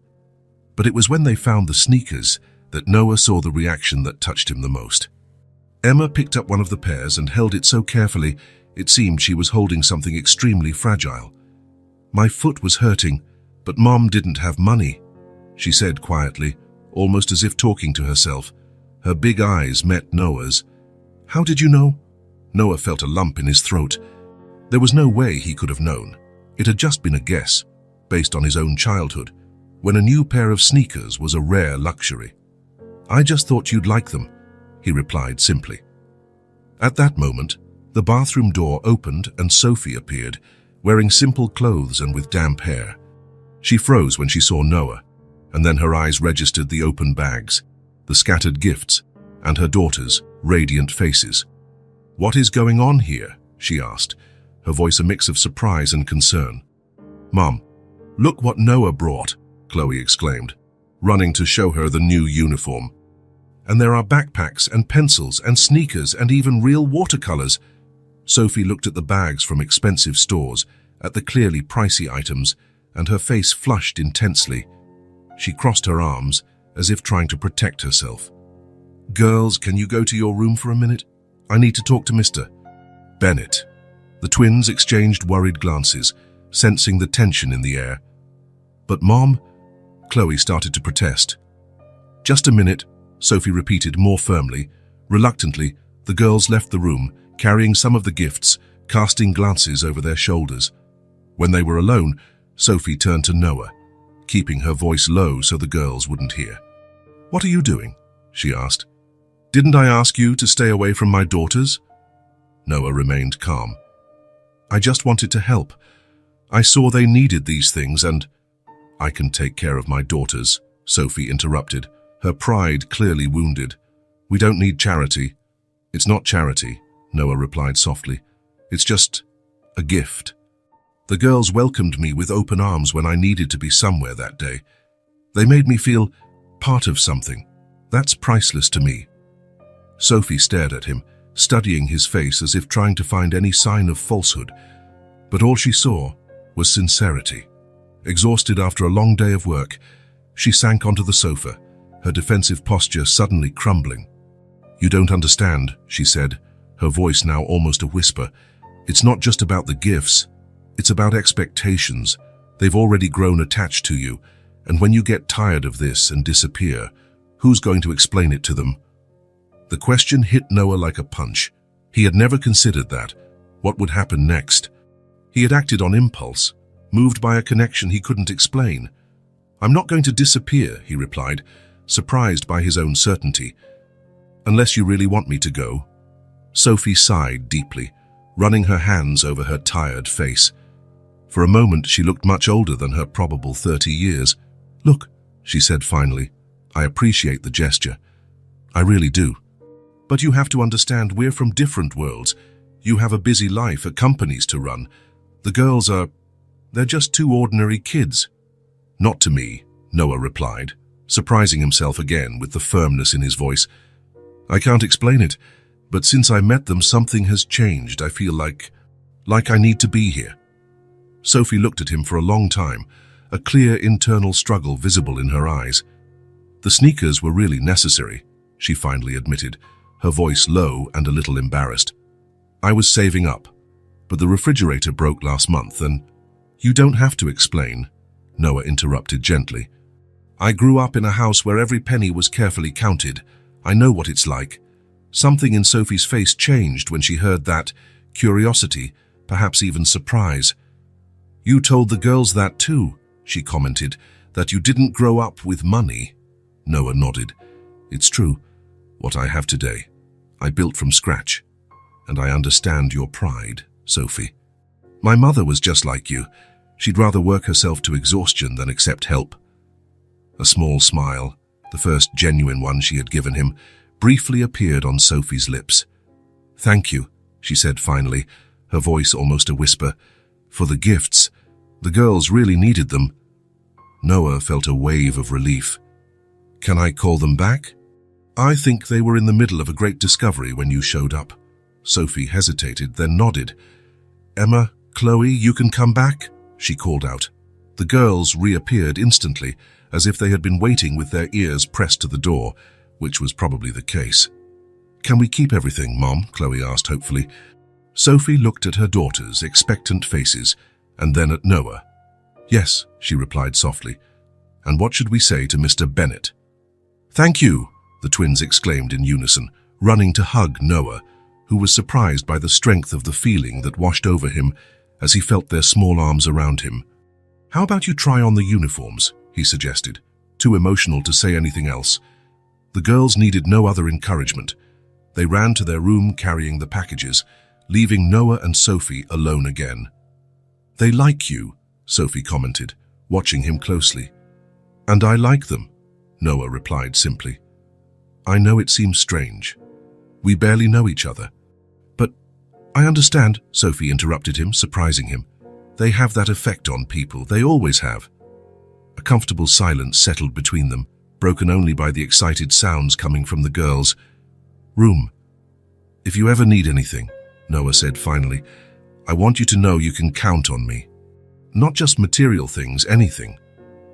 But it was when they found the sneakers that Noah saw the reaction that touched him the most. Emma picked up one of the pairs and held it so carefully it seemed she was holding something extremely fragile. "My foot was hurting, but Mom didn't have money," she said quietly, almost as if talking to herself. Her big eyes met Noah's. "How did you know?" Noah felt a lump in his throat. There was no way he could have known. It had just been a guess, based on his own childhood, when a new pair of sneakers was a rare luxury. "I just thought you'd like them," he replied simply. At that moment, the bathroom door opened and Sophie appeared, wearing simple clothes and with damp hair. She froze when she saw Noah, and then her eyes registered the open bags, the scattered gifts, and her daughter's radiant faces. "What is going on here?" she asked, her voice a mix of surprise and concern. "Mom, look what Noah brought," Chloe exclaimed, running to show her the new uniform. "And there are backpacks and pencils and sneakers and even real watercolors." Sophie looked at the bags from expensive stores, at the clearly pricey items, and her face flushed intensely. She crossed her arms, as if trying to protect herself. "Girls, can you go to your room for a minute? I need to talk to Mr. Bennett." The twins exchanged worried glances, sensing the tension in the air. "But Mom," Chloe started to protest. "Just a minute," Sophie repeated more firmly. Reluctantly, the girls left the room, carrying some of the gifts, casting glances over their shoulders. When they were alone, Sophie turned to Noah, keeping her voice low so the girls wouldn't hear. "What are you doing?" she asked. "Didn't I ask you to stay away from my daughters?" Noah remained calm. "I just wanted to help. I saw they needed these things and—" "I can take care of my daughters," Sophie interrupted, her pride clearly wounded. "We don't need charity." "It's not charity," Noah replied softly. "It's just a gift. The girls welcomed me with open arms when I needed to be somewhere that day. They made me feel part of something. That's priceless to me." Sophie stared at him, studying his face as if trying to find any sign of falsehood. But all she saw was sincerity. Exhausted after a long day of work, she sank onto the sofa, her defensive posture suddenly crumbling. "You don't understand," she said, her voice now almost a whisper. "It's not just about the gifts. It's about expectations. They've already grown attached to you, and when you get tired of this and disappear, who's going to explain it to them? The question hit Noah like a punch. He had never considered that. What would happen next? He had acted on impulse, moved by a connection he couldn't explain. "I'm not going to disappear," he replied, surprised by his own certainty. "Unless you really want me to go." Sophie sighed deeply, running her hands over her tired face. For a moment, she looked much older than her probable 30 years. "Look," she said finally, "I appreciate the gesture. I really do. But you have to understand we're from different worlds. You have a busy life, a companies to run. The girls they're just two ordinary kids." "Not to me," Noah replied, surprising himself again with the firmness in his voice. "I can't explain it, but since I met them, something has changed. I feel like I need to be here." Sophie looked at him for a long time, a clear internal struggle visible in her eyes. "The sneakers were really necessary," she finally admitted, her voice low and a little embarrassed. "I was saving up, but the refrigerator broke last month and—" "You don't have to explain," Noah interrupted gently. "I grew up in a house where every penny was carefully counted. I know what it's like." Something in Sophie's face changed when she heard that, curiosity, perhaps even surprise. "You told the girls that too," she commented, "that you didn't grow up with money." Noah nodded. "It's true. What I have today, I built from scratch. And I understand your pride, Sophie. My mother was just like you. She'd rather work herself to exhaustion than accept help." A small smile, the first genuine one she had given him, briefly appeared on Sophie's lips. "Thank you," she said finally, her voice almost a whisper, "for the gifts. The girls really needed them." Noah felt a wave of relief. "Can I call them back?" "I think they were in the middle of a great discovery when you showed up." Sophie hesitated, then nodded. "Emma, Chloe, you can come back," she called out. The girls reappeared instantly, as if they had been waiting with their ears pressed to the door, which was probably the case. "Can we keep everything, Mom?" Chloe asked hopefully. Sophie looked at her daughters' expectant faces, and then at Noah. "Yes," she replied softly. "And what should we say to Mr. Bennett?" "Thank you," the twins exclaimed in unison, running to hug Noah, who was surprised by the strength of the feeling that washed over him as he felt their small arms around him. "How about you try on the uniforms?" he suggested, too emotional to say anything else. The girls needed no other encouragement. They ran to their room carrying the packages, leaving Noah and Sophie alone again. "They like you," Sophie commented, watching him closely. "And I like them," Noah replied simply. "I know it seems strange. We barely know each other." "But I understand," Sophie interrupted him, surprising him. "They have that effect on people. They always have." A comfortable silence settled between them, broken only by the excited sounds coming from the girls' room. "If you ever need anything," Noah said finally, "I want you to know you can count on me. Not just material things, anything."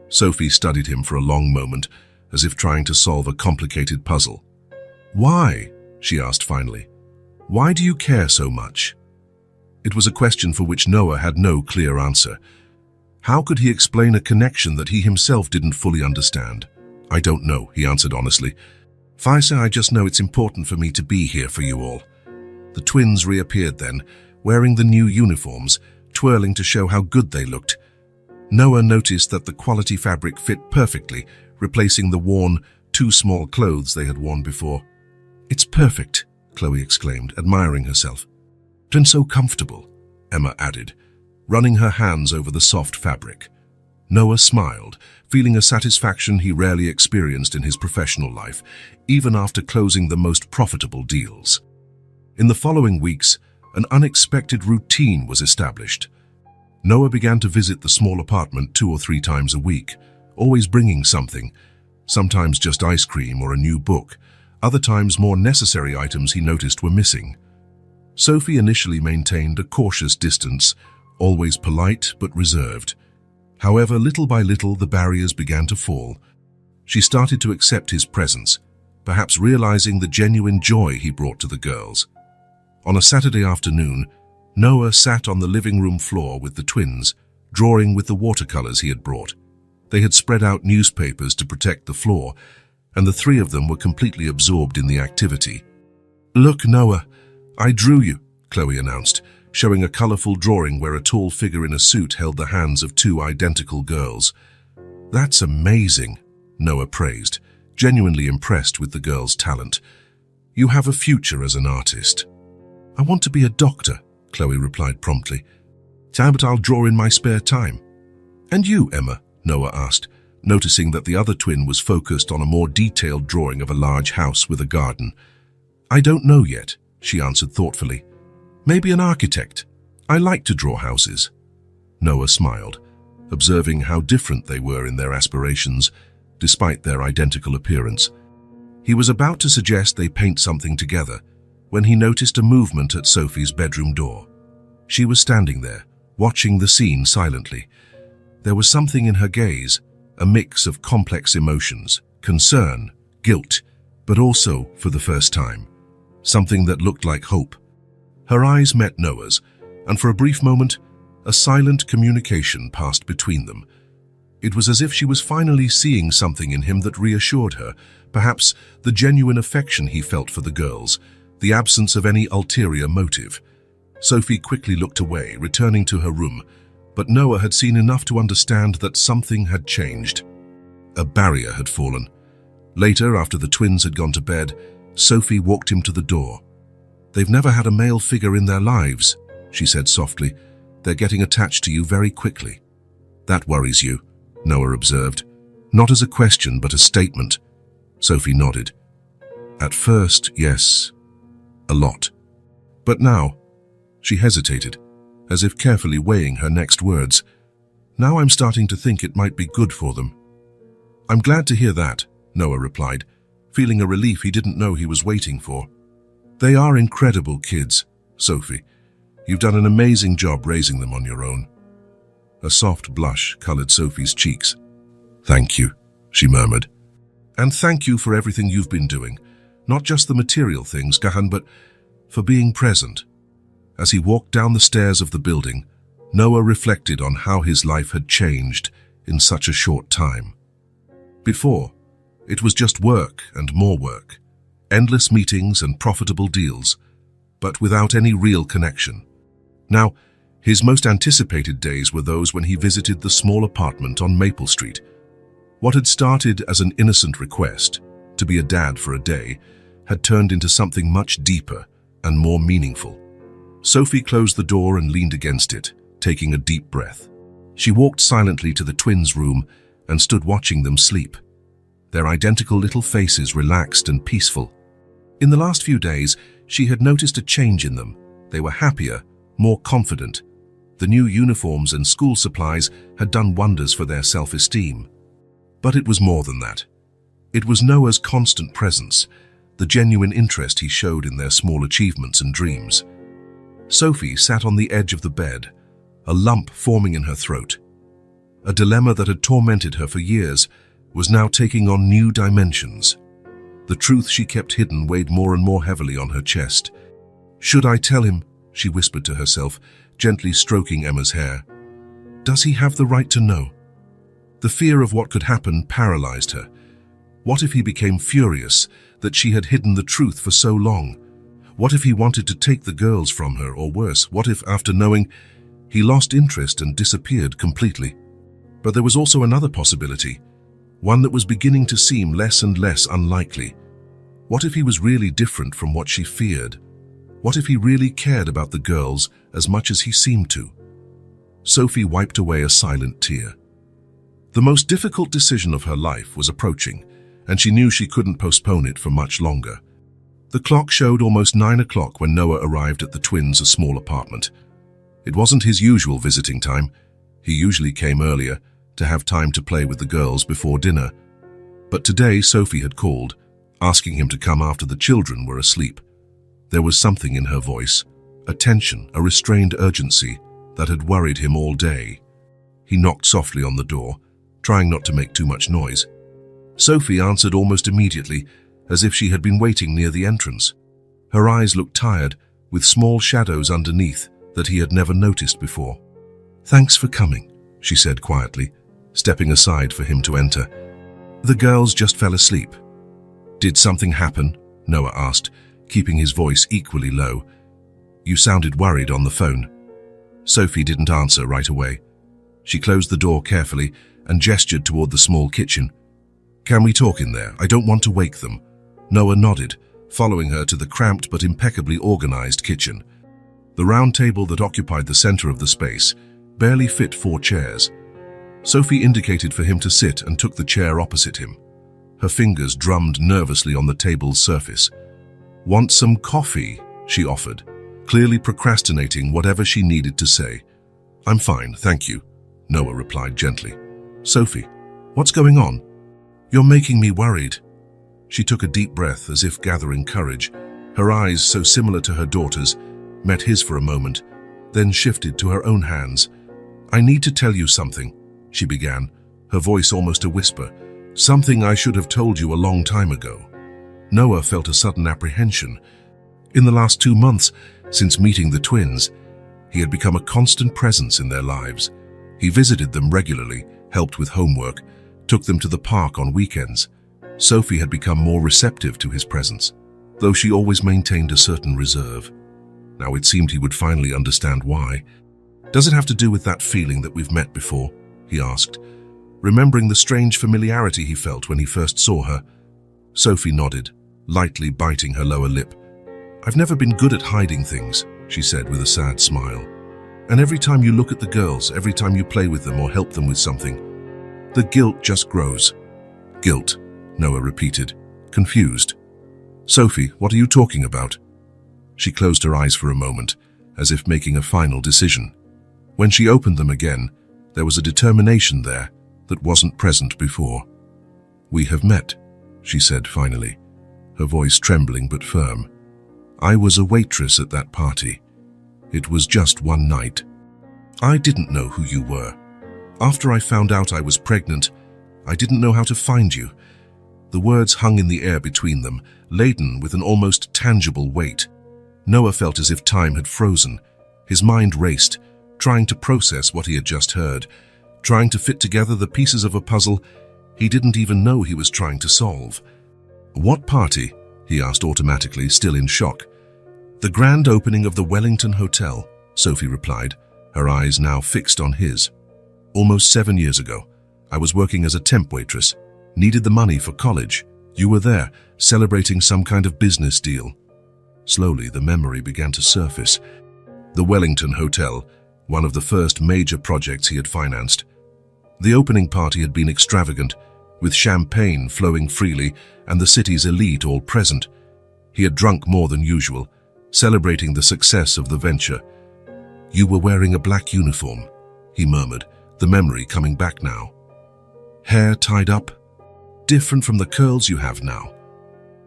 Sophie studied him for a long moment, as if trying to solve a complicated puzzle. "Why?" she asked finally. "Why do you care so much?" It was a question for which Noah had no clear answer. How could he explain a connection that he himself didn't fully understand? "I don't know," he answered honestly. "Faisa, I just know it's important for me to be here for you all." The twins reappeared then, wearing the new uniforms, twirling to show how good they looked. Noah noticed that the quality fabric fit perfectly, replacing the worn, too small clothes they had worn before. "It's perfect," Chloe exclaimed, admiring herself. "And so comfortable," Emma added, running her hands over the soft fabric. Noah smiled, feeling a satisfaction he rarely experienced in his professional life, even after closing the most profitable deals. In the following weeks, an unexpected routine was established. Noah began to visit the small apartment 2 or 3 times a week, always bringing something, sometimes just ice cream or a new book, other times more necessary items he noticed were missing. Sophie initially maintained a cautious distance, always polite but reserved. However, little by little, the barriers began to fall. She started to accept his presence, perhaps realizing the genuine joy he brought to the girls. On a Saturday afternoon, Noah sat on the living room floor with the twins, drawing with the watercolors he had brought. They had spread out newspapers to protect the floor, and the three of them were completely absorbed in the activity. "Look, Noah, I drew you," Chloe announced, showing a colorful drawing where a tall figure in a suit held the hands of two identical girls. "That's amazing," Noah praised, genuinely impressed with the girl's talent. "You have a future as an artist." "I want to be a doctor," Chloe replied promptly. "But I'll draw in my spare time." "And you, Emma?" Noah asked, noticing that the other twin was focused on a more detailed drawing of a large house with a garden. "I don't know yet," she answered thoughtfully. "Maybe an architect. I like to draw houses." Noah smiled, observing how different they were in their aspirations, despite their identical appearance. He was about to suggest they paint something together when he noticed a movement at Sophie's bedroom door. She was standing there, watching the scene silently. There was something in her gaze, a mix of complex emotions, concern, guilt, but also, for the first time, something that looked like hope. Her eyes met Noah's, and for a brief moment, a silent communication passed between them. It was as if she was finally seeing something in him that reassured her, perhaps the genuine affection he felt for the girls, the absence of any ulterior motive. Sophie quickly looked away, returning to her room, but Noah had seen enough to understand that something had changed. A barrier had fallen. Later, after the twins had gone to bed, Sophie walked him to the door. "They've never had a male figure in their lives," she said softly. "They're getting attached to you very quickly." "That worries you," Noah observed. "Not as a question, but a statement." Sophie nodded. "At first, yes. A lot. But now," she hesitated, as if carefully weighing her next words. "Now I'm starting to think it might be good for them." "I'm glad to hear that," Noah replied, feeling a relief he didn't know he was waiting for. "They are incredible kids, Sophie. You've done an amazing job raising them on your own." A soft blush colored Sophie's cheeks. "Thank you," she murmured. "And thank you for everything you've been doing. Not just the material things, Gahan, but for being present." As he walked down the stairs of the building, Noah reflected on how his life had changed in such a short time. Before, it was just work and more work, endless meetings and profitable deals, but without any real connection. Now, his most anticipated days were those when he visited the small apartment on Maple Street. What had started as an innocent request, to be a dad for a day, had turned into something much deeper and more meaningful. Sophie closed the door and leaned against it, taking a deep breath. She walked silently to the twins' room and stood watching them sleep. Their identical little faces relaxed and peaceful. In the last few days, she had noticed a change in them. They were happier, more confident. The new uniforms and school supplies had done wonders for their self-esteem. But it was more than that. It was Noah's constant presence, the genuine interest he showed in their small achievements and dreams. Sophie sat on the edge of the bed, a lump forming in her throat. A dilemma that had tormented her for years was now taking on new dimensions. The truth she kept hidden weighed more and more heavily on her chest. "Should I tell him?" she whispered to herself, gently stroking Emma's hair. "Does he have the right to know?" The fear of what could happen paralyzed her. What if he became furious that she had hidden the truth for so long? What if he wanted to take the girls from her, or worse, what if, after knowing, he lost interest and disappeared completely? But there was also another possibility, one that was beginning to seem less and less unlikely. What if he was really different from what she feared? What if he really cared about the girls as much as he seemed to? Sophie wiped away a silent tear. The most difficult decision of her life was approaching, and she knew she couldn't postpone it for much longer. The clock showed almost 9 o'clock when Noah arrived at the twins' small apartment. It wasn't his usual visiting time. He usually came earlier to have time to play with the girls before dinner. But today Sophie had called, asking him to come after the children were asleep. There was something in her voice, a tension, a restrained urgency that had worried him all day. He knocked softly on the door, trying not to make too much noise. Sophie answered almost immediately, as if she had been waiting near the entrance. Her eyes looked tired, with small shadows underneath that he had never noticed before. "Thanks for coming," she said quietly, stepping aside for him to enter. The girls just fell asleep. Did something happen? Noah asked, keeping his voice equally low. You sounded worried on the phone. Sophie didn't answer right away. She closed the door carefully and gestured toward the small kitchen. Can we talk in there? I don't want to wake them. Noah nodded, following her to the cramped but impeccably organized kitchen. The round table that occupied the center of the space barely fit 4 chairs. Sophie indicated for him to sit and took the chair opposite him. Her fingers drummed nervously on the table's surface. Want some coffee? She offered, clearly procrastinating whatever she needed to say. I'm fine, thank you, Noah replied gently. Sophie, what's going on? You're making me worried. She took a deep breath as if gathering courage. Her eyes, so similar to her daughter's, met his for a moment, then shifted to her own hands. I need to tell you something, she began, her voice almost a whisper. Something I should have told you a long time ago. Noah felt a sudden apprehension. In the last 2 months, since meeting the twins, he had become a constant presence in their lives. He visited them regularly, helped with homework, took them to the park on weekends. Sophie had become more receptive to his presence, though she always maintained a certain reserve. Now it seemed he would finally understand why. Does it have to do with that feeling that we've met before? He asked, remembering the strange familiarity he felt when he first saw her. Sophie nodded, lightly biting her lower lip. I've never been good at hiding things, she said with a sad smile. And every time you look at the girls, every time you play with them or help them with something, the guilt just grows. Guilt, Noah repeated, confused. Sophie, what are you talking about? She closed her eyes for a moment, as if making a final decision. When she opened them again, there was a determination there that wasn't present before. We have met, she said finally, her voice trembling but firm. I was a waitress at that party. It was just one night. I didn't know who you were. After I found out I was pregnant, I didn't know how to find you. The words hung in the air between them, laden with an almost tangible weight. Noah felt as if time had frozen. His mind raced, trying to process what he had just heard, trying to fit together the pieces of a puzzle he didn't even know he was trying to solve. What party? He asked automatically, still in shock. The grand opening of the Wellington Hotel, Sophie replied, her eyes now fixed on his. Almost 7 years ago, I was working as a temp waitress, needed the money for college. You were there, celebrating some kind of business deal. Slowly, the memory began to surface. The Wellington Hotel, one of the first major projects he had financed. The opening party had been extravagant, with champagne flowing freely and the city's elite all present. He had drunk more than usual, celebrating the success of the venture. You were wearing a black uniform, he murmured, the memory coming back now. Hair tied up, different from the curls you have now.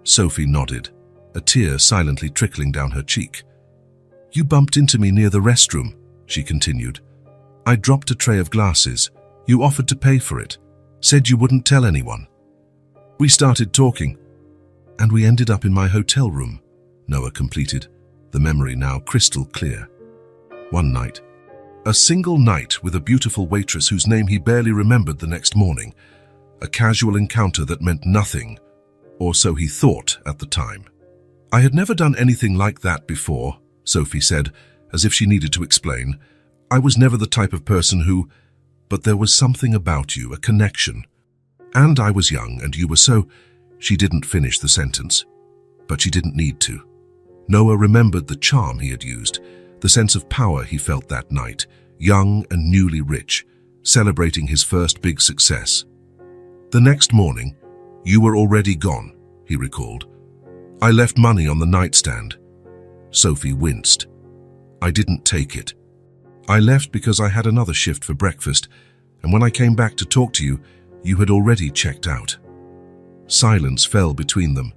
Sophie nodded, a tear silently trickling down her cheek. You bumped into me near the restroom, she continued. I dropped a tray of glasses. You offered to pay for it, said you wouldn't tell anyone. We started talking, and we ended up in my hotel room, Noah completed, the memory now crystal clear. One night. A single night with a beautiful waitress whose name he barely remembered the next morning. A casual encounter that meant nothing, or so he thought at the time. I had never done anything like that before, Sophie said, as if she needed to explain. I was never the type of person who... But there was something about you, a connection. And I was young, and you were so... She didn't finish the sentence, but she didn't need to. Noah remembered the charm he had used, the sense of power he felt that night, young and newly rich, celebrating his first big success. The next morning, you were already gone, he recalled. I left money on the nightstand. Sophie winced. I didn't take it. I left because I had another shift for breakfast, and when I came back to talk to you, you had already checked out. Silence fell between them,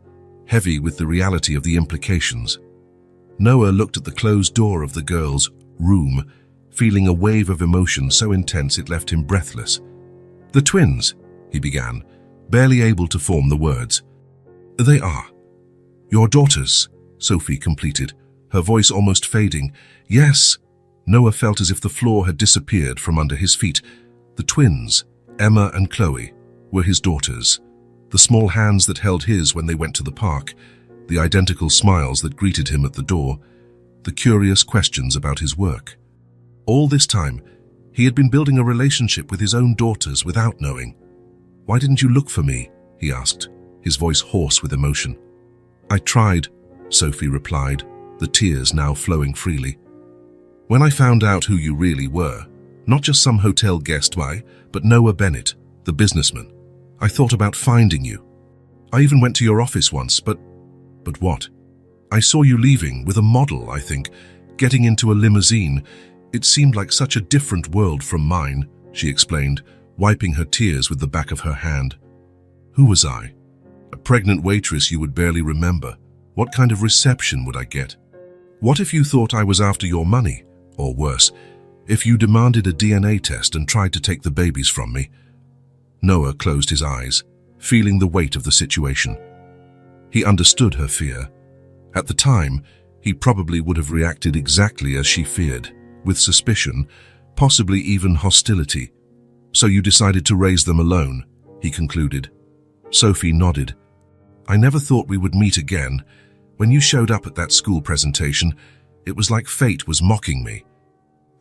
heavy with the reality of the implications. Noah looked at the closed door of the girls' room, feeling a wave of emotion so intense it left him breathless. The twins, he began, barely able to form the words. They are. Your daughters, Sophie completed, her voice almost fading. Yes. Noah felt as if the floor had disappeared from under his feet. The twins, Emma and Chloe, were his daughters. The small hands that held his when they went to the park, the identical smiles that greeted him at the door, the curious questions about his work. All this time, he had been building a relationship with his own daughters without knowing. "Why didn't you look for me?" he asked, his voice hoarse with emotion. "I tried," Sophie replied, the tears now flowing freely. "When I found out who you really were, not just some hotel guest, but Noah Bennett, the businessman, I thought about finding you. I even went to your office once, but what? I saw you leaving with a model, I think, getting into a limousine. It seemed like such a different world from mine," she explained, wiping her tears with the back of her hand. "Who was I? A pregnant waitress you would barely remember. What kind of reception would I get? What if you thought I was after your money? Or worse, if you demanded a DNA test and tried to take the babies from me?" Noah closed his eyes, feeling the weight of the situation. He understood her fear. At the time, he probably would have reacted exactly as she feared, with suspicion, possibly even hostility. "So you decided to raise them alone," he concluded. Sophie nodded. "I never thought we would meet again. When you showed up at that school presentation, it was like fate was mocking me.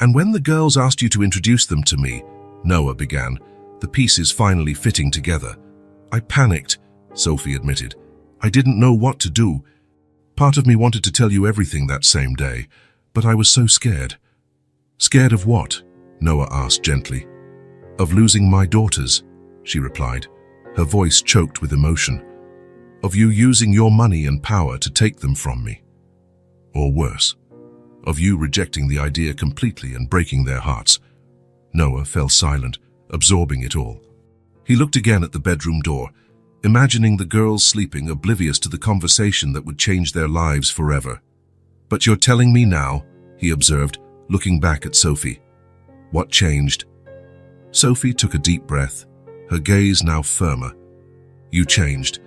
And when the girls asked you to introduce them to me," Noah began, the pieces finally fitting together. "I panicked," Sophie admitted. "I didn't know what to do. Part of me wanted to tell you everything that same day, but I was so scared." "Scared of what?" Noah asked gently. "Of losing my daughters," she replied, her voice choked with emotion. "Of you using your money and power to take them from me. Or worse, of you rejecting the idea completely and breaking their hearts." Noah fell silent, absorbing it all. He looked again at the bedroom door, imagining the girls sleeping, oblivious to the conversation that would change their lives forever. "But you're telling me now," he observed, looking back at Sophie. "What changed?" Sophie took a deep breath, her gaze now firmer. "You changed.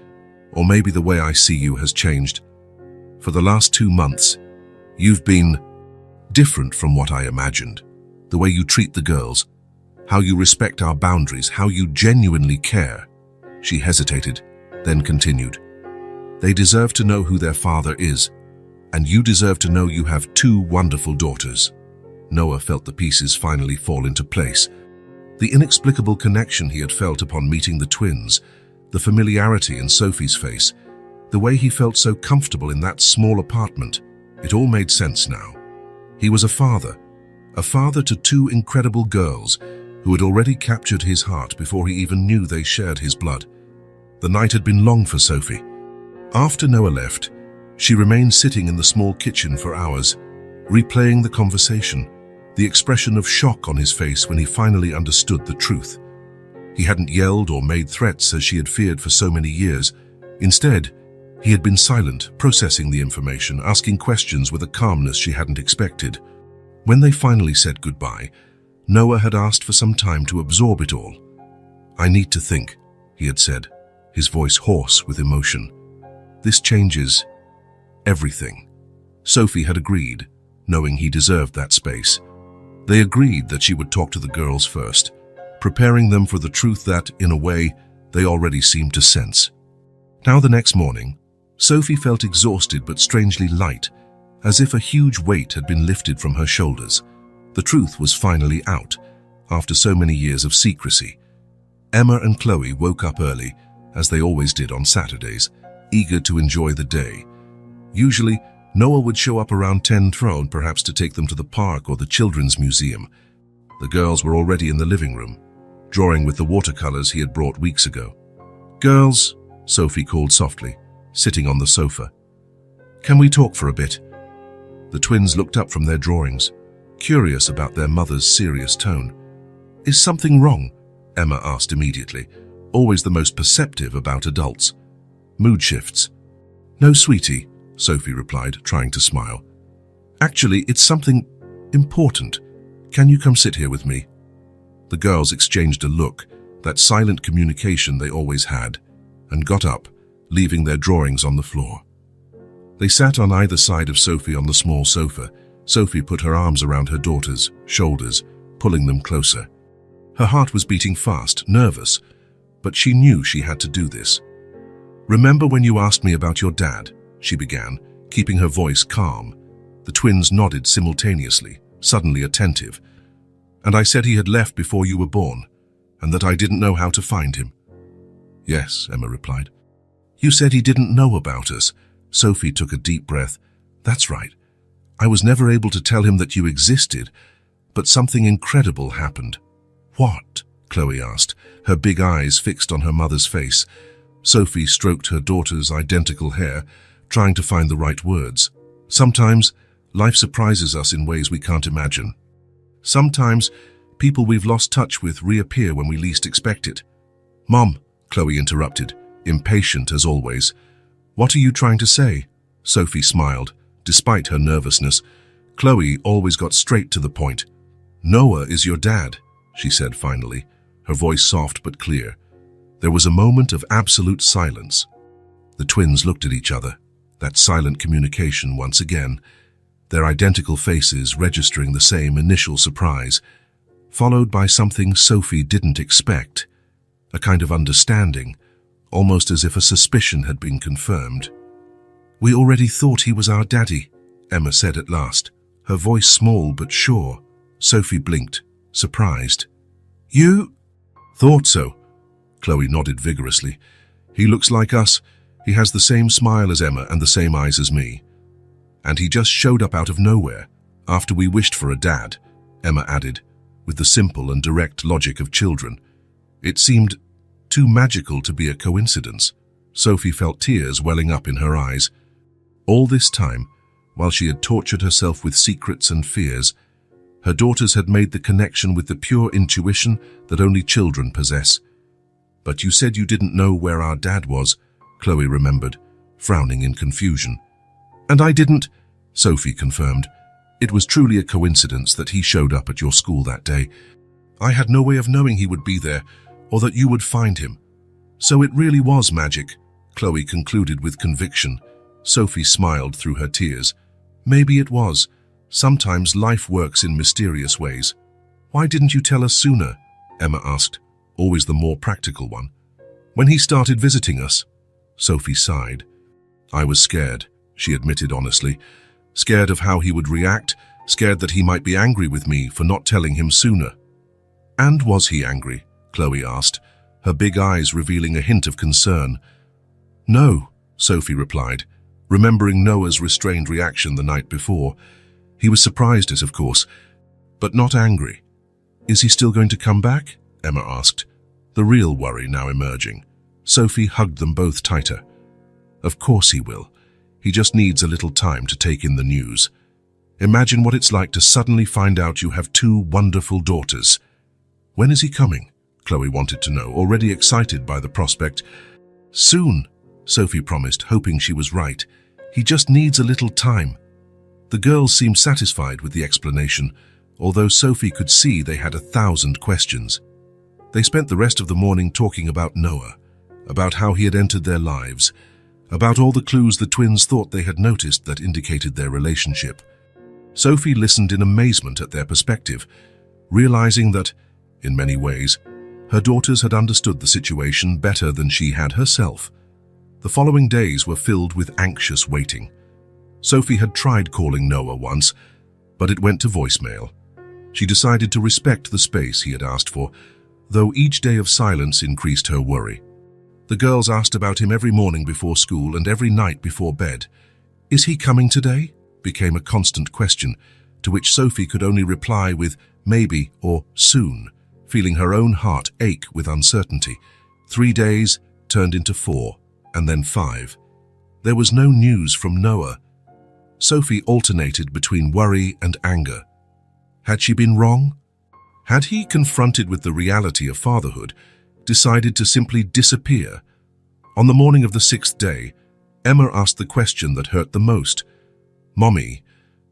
Or maybe the way I see you has changed. For the last 2 months, you've been different from what I imagined. The way you treat the girls, how you respect our boundaries, how you genuinely care." She hesitated, then continued. "They deserve to know who their father is, and you deserve to know you have 2 wonderful daughters." Noah felt the pieces finally fall into place. The inexplicable connection he had felt upon meeting the twins, the familiarity in Sophie's face, the way he felt so comfortable in that small apartment, it all made sense now. He was a father to 2 incredible girls who had already captured his heart before he even knew they shared his blood. The night had been long for Sophie. After Noah left, she remained sitting in the small kitchen for hours, replaying the conversation, the expression of shock on his face when he finally understood the truth. He hadn't yelled or made threats as she had feared for so many years. Instead, he had been silent, processing the information, asking questions with a calmness she hadn't expected. When they finally said goodbye, Noah had asked for some time to absorb it all. "I need to think," he had said, his voice hoarse with emotion. "This changes everything." Sophie had agreed, knowing he deserved that space. They agreed that she would talk to the girls first, preparing them for the truth that, in a way, they already seemed to sense. Now the next morning, Sophie felt exhausted but strangely light, as if a huge weight had been lifted from her shoulders. The truth was finally out, after so many years of secrecy. Emma and Chloe woke up early, as they always did on Saturdays, eager to enjoy the day. Usually, Noah would show up around 10 thrown, perhaps to take them to the park or the children's museum. The girls were already in the living room, drawing with the watercolors he had brought weeks ago. "Girls," Sophie called softly, sitting on the sofa. "Can we talk for a bit?" The twins looked up from their drawings, curious about their mother's serious tone. "Is something wrong?" Emma asked immediately, always the most perceptive about adults. "Mood shifts." "No, sweetie," Sophie replied, trying to smile. "Actually, it's something important. Can you come sit here with me?" The girls exchanged a look, that silent communication they always had, and got up, leaving their drawings on the floor. They sat on either side of Sophie on the small sofa. Sophie put her arms around her daughter's shoulders, pulling them closer. Her heart was beating fast, nervous, but she knew she had to do this. "Remember when you asked me about your dad?" she began, keeping her voice calm. The twins nodded simultaneously, suddenly attentive. "And I said he had left before you were born, and that I didn't know how to find him." "Yes," Emma replied. "You said he didn't know about us." Sophie took a deep breath. "That's right. I was never able to tell him that you existed, but something incredible happened." "What?" Chloe asked, her big eyes fixed on her mother's face. Sophie stroked her daughter's identical hair, trying to find the right words. "Sometimes, life surprises us in ways we can't imagine. Sometimes, people we've lost touch with reappear when we least expect it." "Mom," Chloe interrupted, impatient as always. "What are you trying to say?" Sophie smiled, despite her nervousness. Chloe always got straight to the point. "Noah is your dad," she said finally, her voice soft but clear. There was a moment of absolute silence. The twins looked at each other, that silent communication once again, their identical faces registering the same initial surprise, followed by something Sophie didn't expect, a kind of understanding, almost as if a suspicion had been confirmed. "We already thought he was our daddy," Emma said at last, her voice small but sure. Sophie blinked, surprised. "You thought so?" Chloe nodded vigorously. "He looks like us. He has the same smile as Emma and the same eyes as me. And he just showed up out of nowhere, after we wished for a dad," Emma added, with the simple and direct logic of children. It seemed too magical to be a coincidence. Sophie felt tears welling up in her eyes. All this time, while she had tortured herself with secrets and fears, her daughters had made the connection with the pure intuition that only children possess. "But you said you didn't know where our dad was," Chloe remembered, frowning in confusion. "And I didn't," Sophie confirmed. "It was truly a coincidence that he showed up at your school that day. I had no way of knowing he would be there, or that you would find him. So it really was magic," Chloe concluded with conviction. Sophie smiled through her tears. "Maybe it was. Sometimes life works in mysterious ways." "Why didn't you tell us sooner?" Emma asked, always the more practical one. "When he started visiting us," Sophie sighed. "I was scared," she admitted honestly. "Scared of how he would react, scared that he might be angry with me for not telling him sooner." "And was he angry?" Chloe asked, her big eyes revealing a hint of concern. "No," Sophie replied, remembering Noah's restrained reaction the night before. "He was surprised at, of course, but not angry." "Is he still going to come back?" Emma asked, the real worry now emerging. Sophie hugged them both tighter. "Of course he will. He just needs a little time to take in the news. Imagine what it's like to suddenly find out you have 2 wonderful daughters." "When is he coming?" Chloe wanted to know, already excited by the prospect. "Soon," Sophie promised, hoping she was right. "He just needs a little time." The girls seemed satisfied with the explanation, although Sophie could see they had 1,000 questions. They spent the rest of the morning talking about Noah, about how he had entered their lives, about all the clues the twins thought they had noticed that indicated their relationship. Sophie listened in amazement at their perspective, realizing that, in many ways, her daughters had understood the situation better than she had herself. The following days were filled with anxious waiting. Sophie had tried calling Noah once, but it went to voicemail. She decided to respect the space he had asked for, though each day of silence increased her worry. The girls asked about him every morning before school and every night before bed. "Is he coming today?" became a constant question, to which Sophie could only reply with maybe or soon, feeling her own heart ache with uncertainty. 3 days turned into 4, and then 5. There was no news from Noah. Sophie alternated between worry and anger. Had she been wrong? Had he, confronted with the reality of fatherhood, decided to simply disappear? On the morning of the 6th day, Emma asked the question that hurt the most. "Mommy,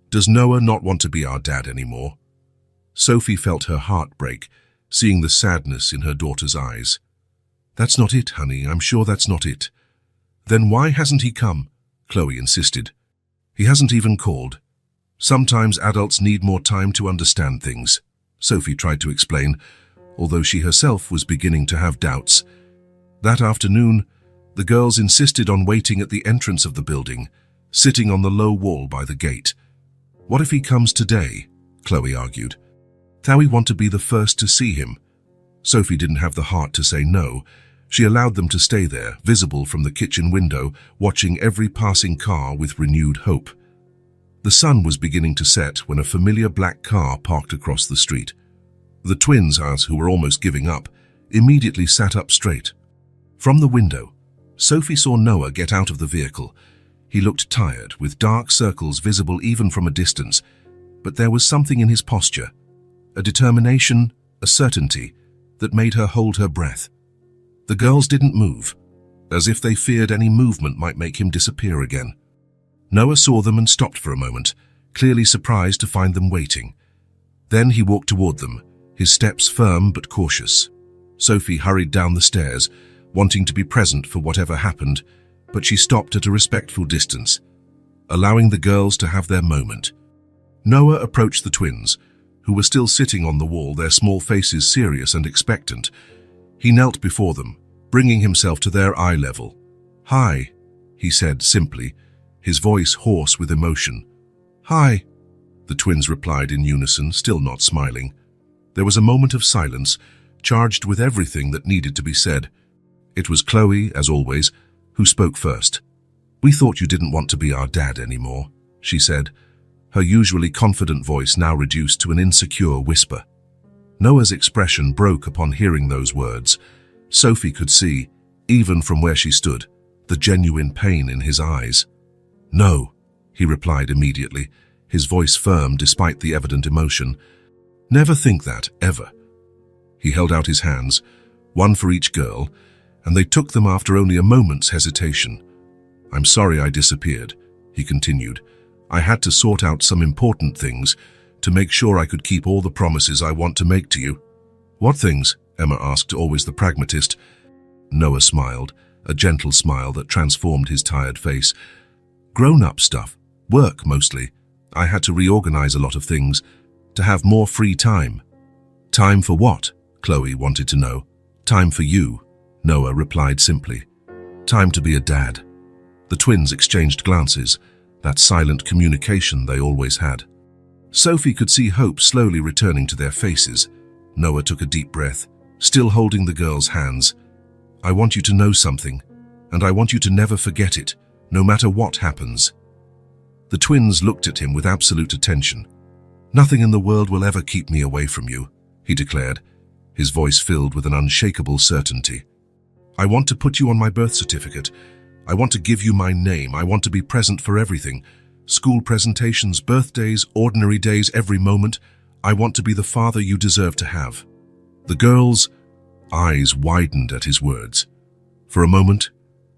does Noah not want to be our dad anymore?" Sophie felt her heart break, seeing the sadness in her daughter's eyes. "That's not it, honey. I'm sure that's not it." "Then why hasn't he come?" Chloe insisted. "He hasn't even called. Sometimes adults need more time to understand things," Sophie tried to explain, although she herself was beginning to have doubts. That afternoon, the girls insisted on waiting at the entrance of the building, sitting on the low wall by the gate. "What if he comes today?" Chloe argued. "How we want to be the first to see him." Sophie didn't have the heart to say no. She allowed them to stay there, visible from the kitchen window, watching every passing car with renewed hope. The sun was beginning to set when a familiar black car parked across the street. The twins, who were almost giving up, immediately sat up straight. From the window, Sophie saw Noah get out of the vehicle. He looked tired, with dark circles visible even from a distance, but there was something in his posture, a determination, a certainty, that made her hold her breath. The girls didn't move, as if they feared any movement might make him disappear again. Noah saw them and stopped for a moment, clearly surprised to find them waiting. Then he walked toward them, his steps firm but cautious. Sophie hurried down the stairs, wanting to be present for whatever happened, but she stopped at a respectful distance, allowing the girls to have their moment. Noah approached the twins, who were still sitting on the wall, their small faces serious and expectant. He knelt before them, bringing himself to their eye level. "Hi," he said simply, his voice hoarse with emotion. "Hi," the twins replied in unison, still not smiling. There was a moment of silence, charged with everything that needed to be said. It was Chloe, as always, who spoke first. "We thought you didn't want to be our dad anymore," she said, her usually confident voice now reduced to an insecure whisper. Noah's expression broke upon hearing those words. Sophie could see, even from where she stood, the genuine pain in his eyes. "No," he replied immediately, his voice firm despite the evident emotion. "Never think that, ever." He held out his hands, one for each girl, and they took them after only a moment's hesitation. "I'm sorry I disappeared," he continued. "I had to sort out some important things to make sure I could keep all the promises I want to make to you." "What things?" Emma asked, always the pragmatist. Noah smiled, a gentle smile that transformed his tired face. "Grown-up stuff. Work, mostly. I had to reorganize a lot of things, to have more free time." "Time for what?" Chloe wanted to know. "Time for you," Noah replied simply. "Time to be a dad." The twins exchanged glances, that silent communication they always had. Sophie could see hope slowly returning to their faces. Noah took a deep breath, still holding the girls' hands. "I want you to know something, and I want you to never forget it, no matter what happens." The twins looked at him with absolute attention. "Nothing in the world will ever keep me away from you," he declared, his voice filled with an unshakable certainty. "I want to put you on my birth certificate. I want to give you my name. I want to be present for everything. School presentations, birthdays, ordinary days, every moment. I want to be the father you deserve to have." The girls' eyes widened at his words. For a moment,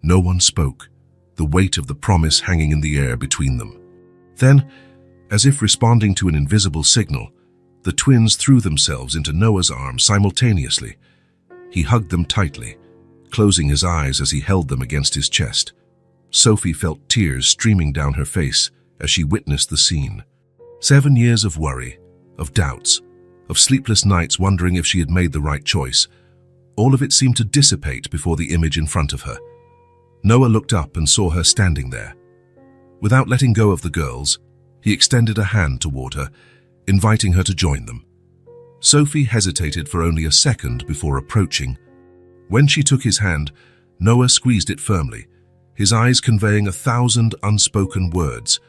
no one spoke, the weight of the promise hanging in the air between them. Then, as if responding to an invisible signal, the twins threw themselves into Noah's arms simultaneously. He hugged them tightly, closing his eyes as he held them against his chest. Sophie felt tears streaming down her face as she witnessed the scene. 7 years of worry, of doubts, of sleepless nights wondering if she had made the right choice. All of it seemed to dissipate before the image in front of her. Noah looked up and saw her standing there. Without letting go of the girls, he extended a hand toward her, inviting her to join them. Sophie hesitated for only a second before approaching. When she took his hand, Noah squeezed it firmly, his eyes conveying 1,000 unspoken words.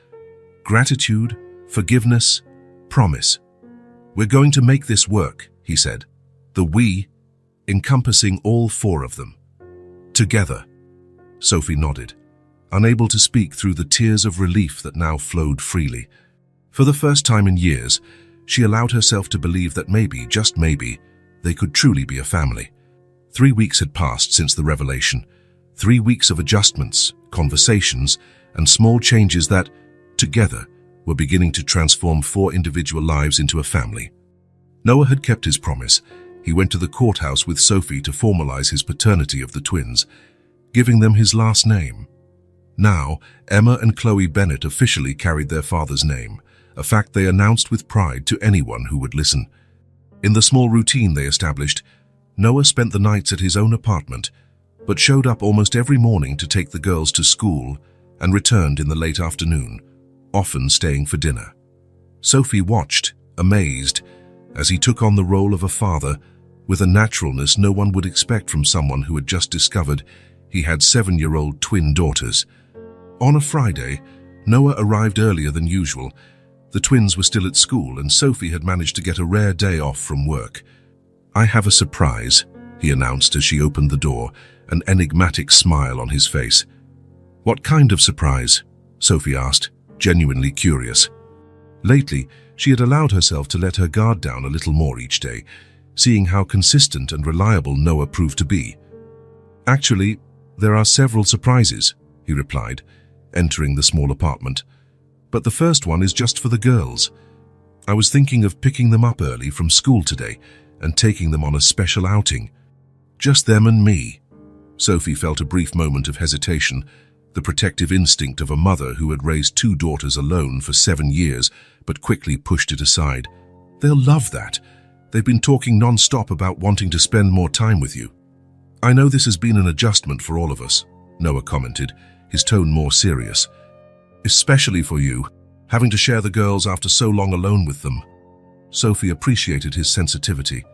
Gratitude, forgiveness, promise. "We're going to make this work," he said, the "we" encompassing all 4 of them. "Together." Sophie nodded, unable to speak through the tears of relief that now flowed freely. For the first time in years, she allowed herself to believe that maybe, just maybe, they could truly be a family. 3 weeks had passed since the revelation. 3 weeks of adjustments, conversations, and small changes that, together, were beginning to transform 4 individual lives into a family. Noah had kept his promise. He went to the courthouse with Sophie to formalize his paternity of the twins, giving them his last name. Now, Emma and Chloe Bennett officially carried their father's name, a fact they announced with pride to anyone who would listen. In the small routine they established, Noah spent the nights at his own apartment, but showed up almost every morning to take the girls to school and returned in the late afternoon, often staying for dinner. Sophie watched, amazed, as he took on the role of a father with a naturalness no one would expect from someone who had just discovered he had 7-year-old twin daughters. On a Friday, Noah arrived earlier than usual. The twins were still at school and Sophie had managed to get a rare day off from work. "I have a surprise," he announced as she opened the door, an enigmatic smile on his face. "What kind of surprise?" Sophie asked, genuinely curious. Lately, she had allowed herself to let her guard down a little more each day, seeing how consistent and reliable Noah proved to be. "Actually, there are several surprises," he replied, entering the small apartment. "But the first one is just for the girls. I was thinking of picking them up early from school today and taking them on a special outing. Just them and me." Sophie felt a brief moment of hesitation, the protective instinct of a mother who had raised 2 daughters alone for 7 years, but quickly pushed it aside. "They'll love that. They've been talking non-stop about wanting to spend more time with you." "I know this has been an adjustment for all of us," Noah commented, his tone more serious. "Especially for you, having to share the girls after so long alone with them." Sophie appreciated his sensitivity.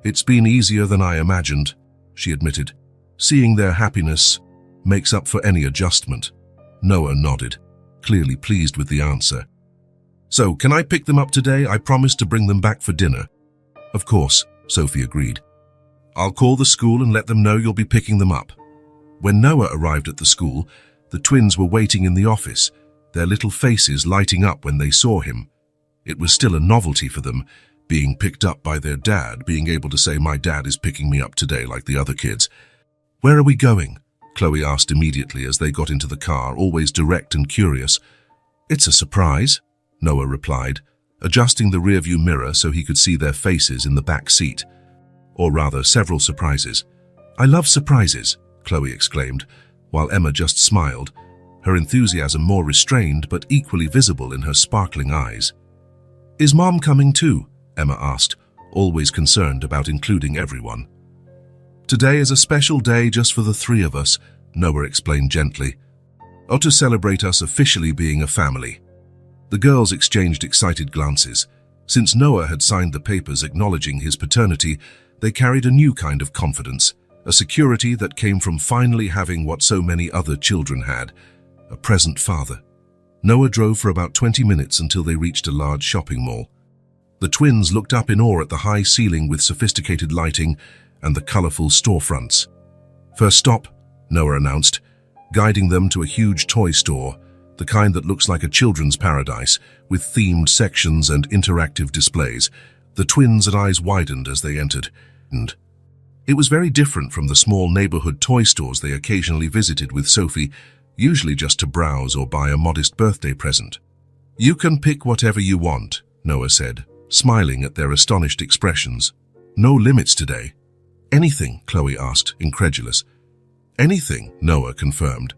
"It's been easier than I imagined," she admitted. "Seeing their happiness makes up for any adjustment." Noah nodded, clearly pleased with the answer. "So, can I pick them up today? I promised to bring them back for dinner." "Of course," Sophie agreed. "I'll call the school and let them know you'll be picking them up." When Noah arrived at the school, the twins were waiting in the office, their little faces lighting up when they saw him. It was still a novelty for them, being picked up by their dad, being able to say, "My dad is picking me up today," like the other kids. "Where are we going?" Chloe asked immediately as they got into the car, always direct and curious. "It's a surprise," Noah replied, adjusting the rearview mirror so he could see their faces in the back seat. "Or rather, several surprises." "I love surprises," Chloe exclaimed, while Emma just smiled, her enthusiasm more restrained but equally visible in her sparkling eyes. "Is Mom coming too?" Emma asked, always concerned about including everyone. "Today is a special day just for the 3 of us," Noah explained gently. "Or to celebrate us officially being a family." The girls exchanged excited glances. Since Noah had signed the papers acknowledging his paternity, they carried a new kind of confidence, a security that came from finally having what so many other children had, a present father. Noah drove for about 20 minutes until they reached a large shopping mall. The twins looked up in awe at the high ceiling with sophisticated lighting and the colorful storefronts. "First stop," Noah announced, guiding them to a huge toy store, the kind that looks like a children's paradise, with themed sections and interactive displays. The twins' eyes widened as they entered, and it was very different from the small neighborhood toy stores they occasionally visited with Sophie, usually just to browse or buy a modest birthday present. "You can pick whatever you want," Noah said, smiling at their astonished expressions. "No limits today." "Anything?" Chloe asked, incredulous. "Anything," Noah confirmed.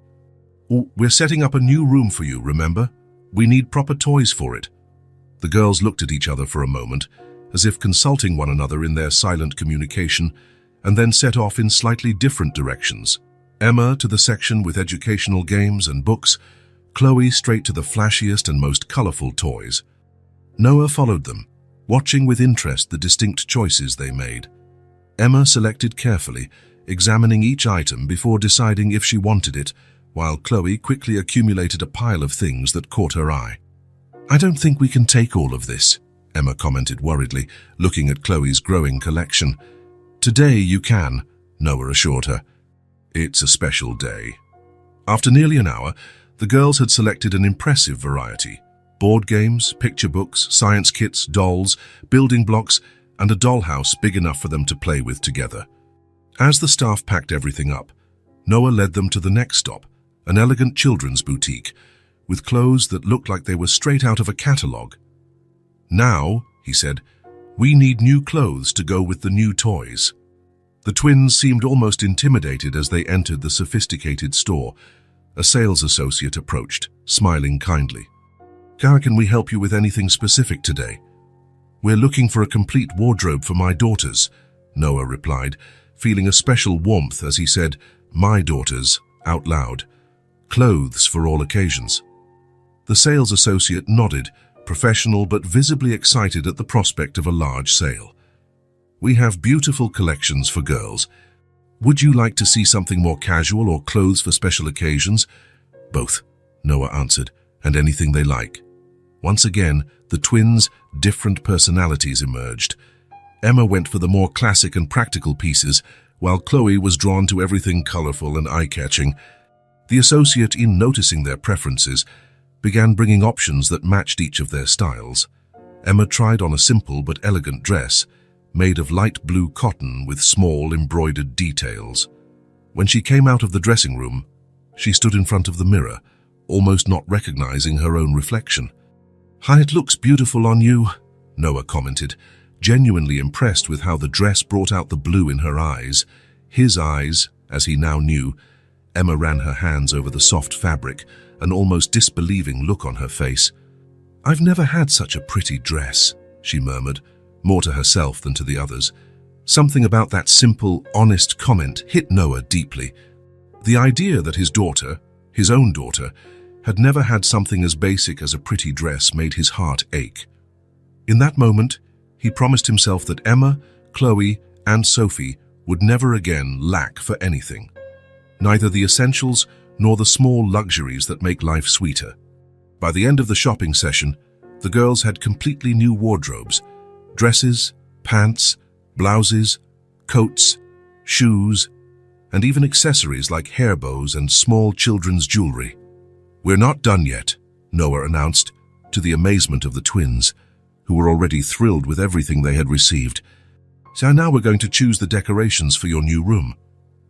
"We're setting up a new room for you, remember? We need proper toys for it." The girls looked at each other for a moment, as if consulting one another in their silent communication, and then set off in slightly different directions. Emma to the section with educational games and books, Chloe straight to the flashiest and most colorful toys. Noah followed them, watching with interest the distinct choices they made. Emma selected carefully, examining each item before deciding if she wanted it, while Chloe quickly accumulated a pile of things that caught her eye. "I don't think we can take all of this," Emma commented worriedly, looking at Chloe's growing collection. "Today you can," Noah assured her. "It's a special day." After nearly an hour, the girls had selected an impressive variety: board games, picture books, science kits, dolls, building blocks, and a dollhouse big enough for them to play with together. As the staff packed everything up, Noah led them to the next stop, an elegant children's boutique, with clothes that looked like they were straight out of a catalogue. "Now," he said, "we need new clothes to go with the new toys." The twins seemed almost intimidated as they entered the sophisticated store. A sales associate approached, smiling kindly. "Can we help you with anything specific today?" "We're looking for a complete wardrobe for my daughters," Noah replied, feeling a special warmth as he said, "my daughters," out loud. "Clothes for all occasions." The sales associate nodded, professional but visibly excited at the prospect of a large sale. "We have beautiful collections for girls. Would you like to see something more casual or clothes for special occasions?" "Both," Noah answered, "and anything they like." Once again, the twins' different personalities emerged. Emma went for the more classic and practical pieces, while Chloe was drawn to everything colorful and eye-catching. The associate, in noticing their preferences, began bringing options that matched each of their styles. Emma tried on a simple but elegant dress, made of light blue cotton with small embroidered details. When she came out of the dressing room, she stood in front of the mirror, almost not recognizing her own reflection. "Hi, it looks beautiful on you," Noah commented, genuinely impressed with how the dress brought out the blue in her eyes. His eyes, as he now knew. Emma ran her hands over the soft fabric, an almost disbelieving look on her face. "I've never had such a pretty dress," she murmured, more to herself than to the others. Something about that simple, honest comment hit Noah deeply. The idea that his daughter, his own daughter, had never had something as basic as a pretty dress made his heart ache. In that moment, he promised himself that Emma, Chloe, and Sophie would never again lack for anything. Neither the essentials nor the small luxuries that make life sweeter. By the end of the shopping session, the girls had completely new wardrobes: dresses, pants, blouses, coats, shoes, and even accessories like hair bows and small children's jewelry. "We're not done yet," Noah announced, to the amazement of the twins, who were already thrilled with everything they had received. "So now we're going to choose the decorations for your new room."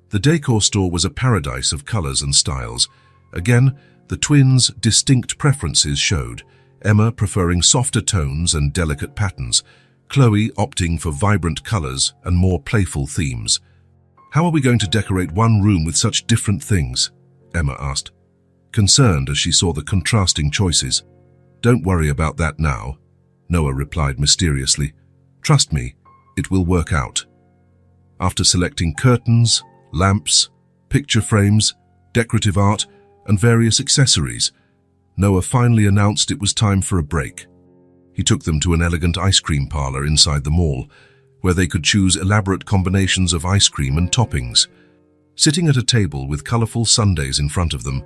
The decor store was a paradise of colors and styles. Again, the twins' distinct preferences showed, Emma preferring softer tones and delicate patterns, Chloe opting for vibrant colors and more playful themes. "How are we going to decorate one room with such different things?" Emma asked, concerned as she saw the contrasting choices. "Don't worry about that now," Noah replied mysteriously. "Trust me, it will work out." After selecting curtains, lamps, picture frames, decorative art, and various accessories, Noah finally announced it was time for a break. He took them to an elegant ice cream parlor inside the mall, where they could choose elaborate combinations of ice cream and toppings. Sitting at a table with colorful sundaes in front of them,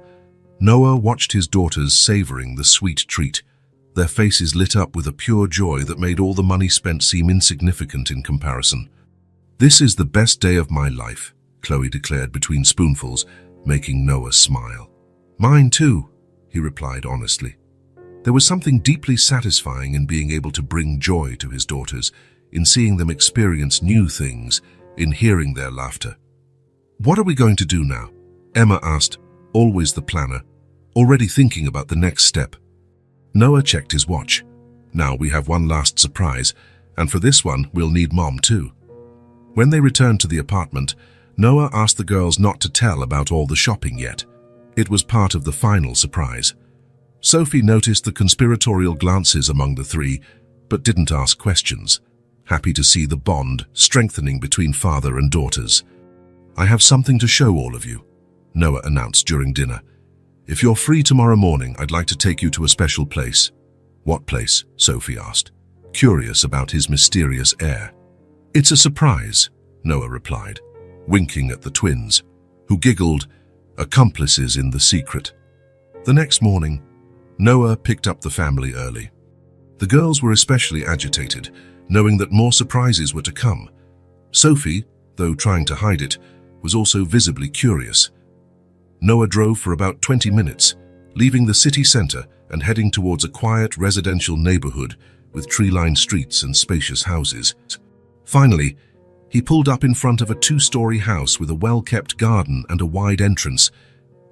Noah watched his daughters savoring the sweet treat. Their faces lit up with a pure joy that made all the money spent seem insignificant in comparison. "This is the best day of my life," Chloe declared between spoonfuls, making Noah smile. "Mine too," he replied honestly. There was something deeply satisfying in being able to bring joy to his daughters, in seeing them experience new things, in hearing their laughter. "What are we going to do now?" Emma asked, always the planner, already thinking about the next step. Noah checked his watch. "Now we have one last surprise, and for this one we'll need Mom too." When they returned to the apartment, Noah asked the girls not to tell about all the shopping yet. It was part of the final surprise. Sophie noticed the conspiratorial glances among the three, but didn't ask questions, happy to see the bond strengthening between father and daughters. "I have something to show all of you," Noah announced during dinner. "If you're free tomorrow morning, I'd like to take you to a special place." "What place?" Sophie asked, curious about his mysterious air. "It's a surprise," Noah replied, winking at the twins, who giggled, accomplices in the secret. The next morning, Noah picked up the family early. The girls were especially agitated, knowing that more surprises were to come. Sophie, though trying to hide it, was also visibly curious. Noah drove for about 20 minutes, leaving the city center and heading towards a quiet residential neighborhood with tree-lined streets and spacious houses. Finally, he pulled up in front of a 2-story house with a well-kept garden and a wide entrance.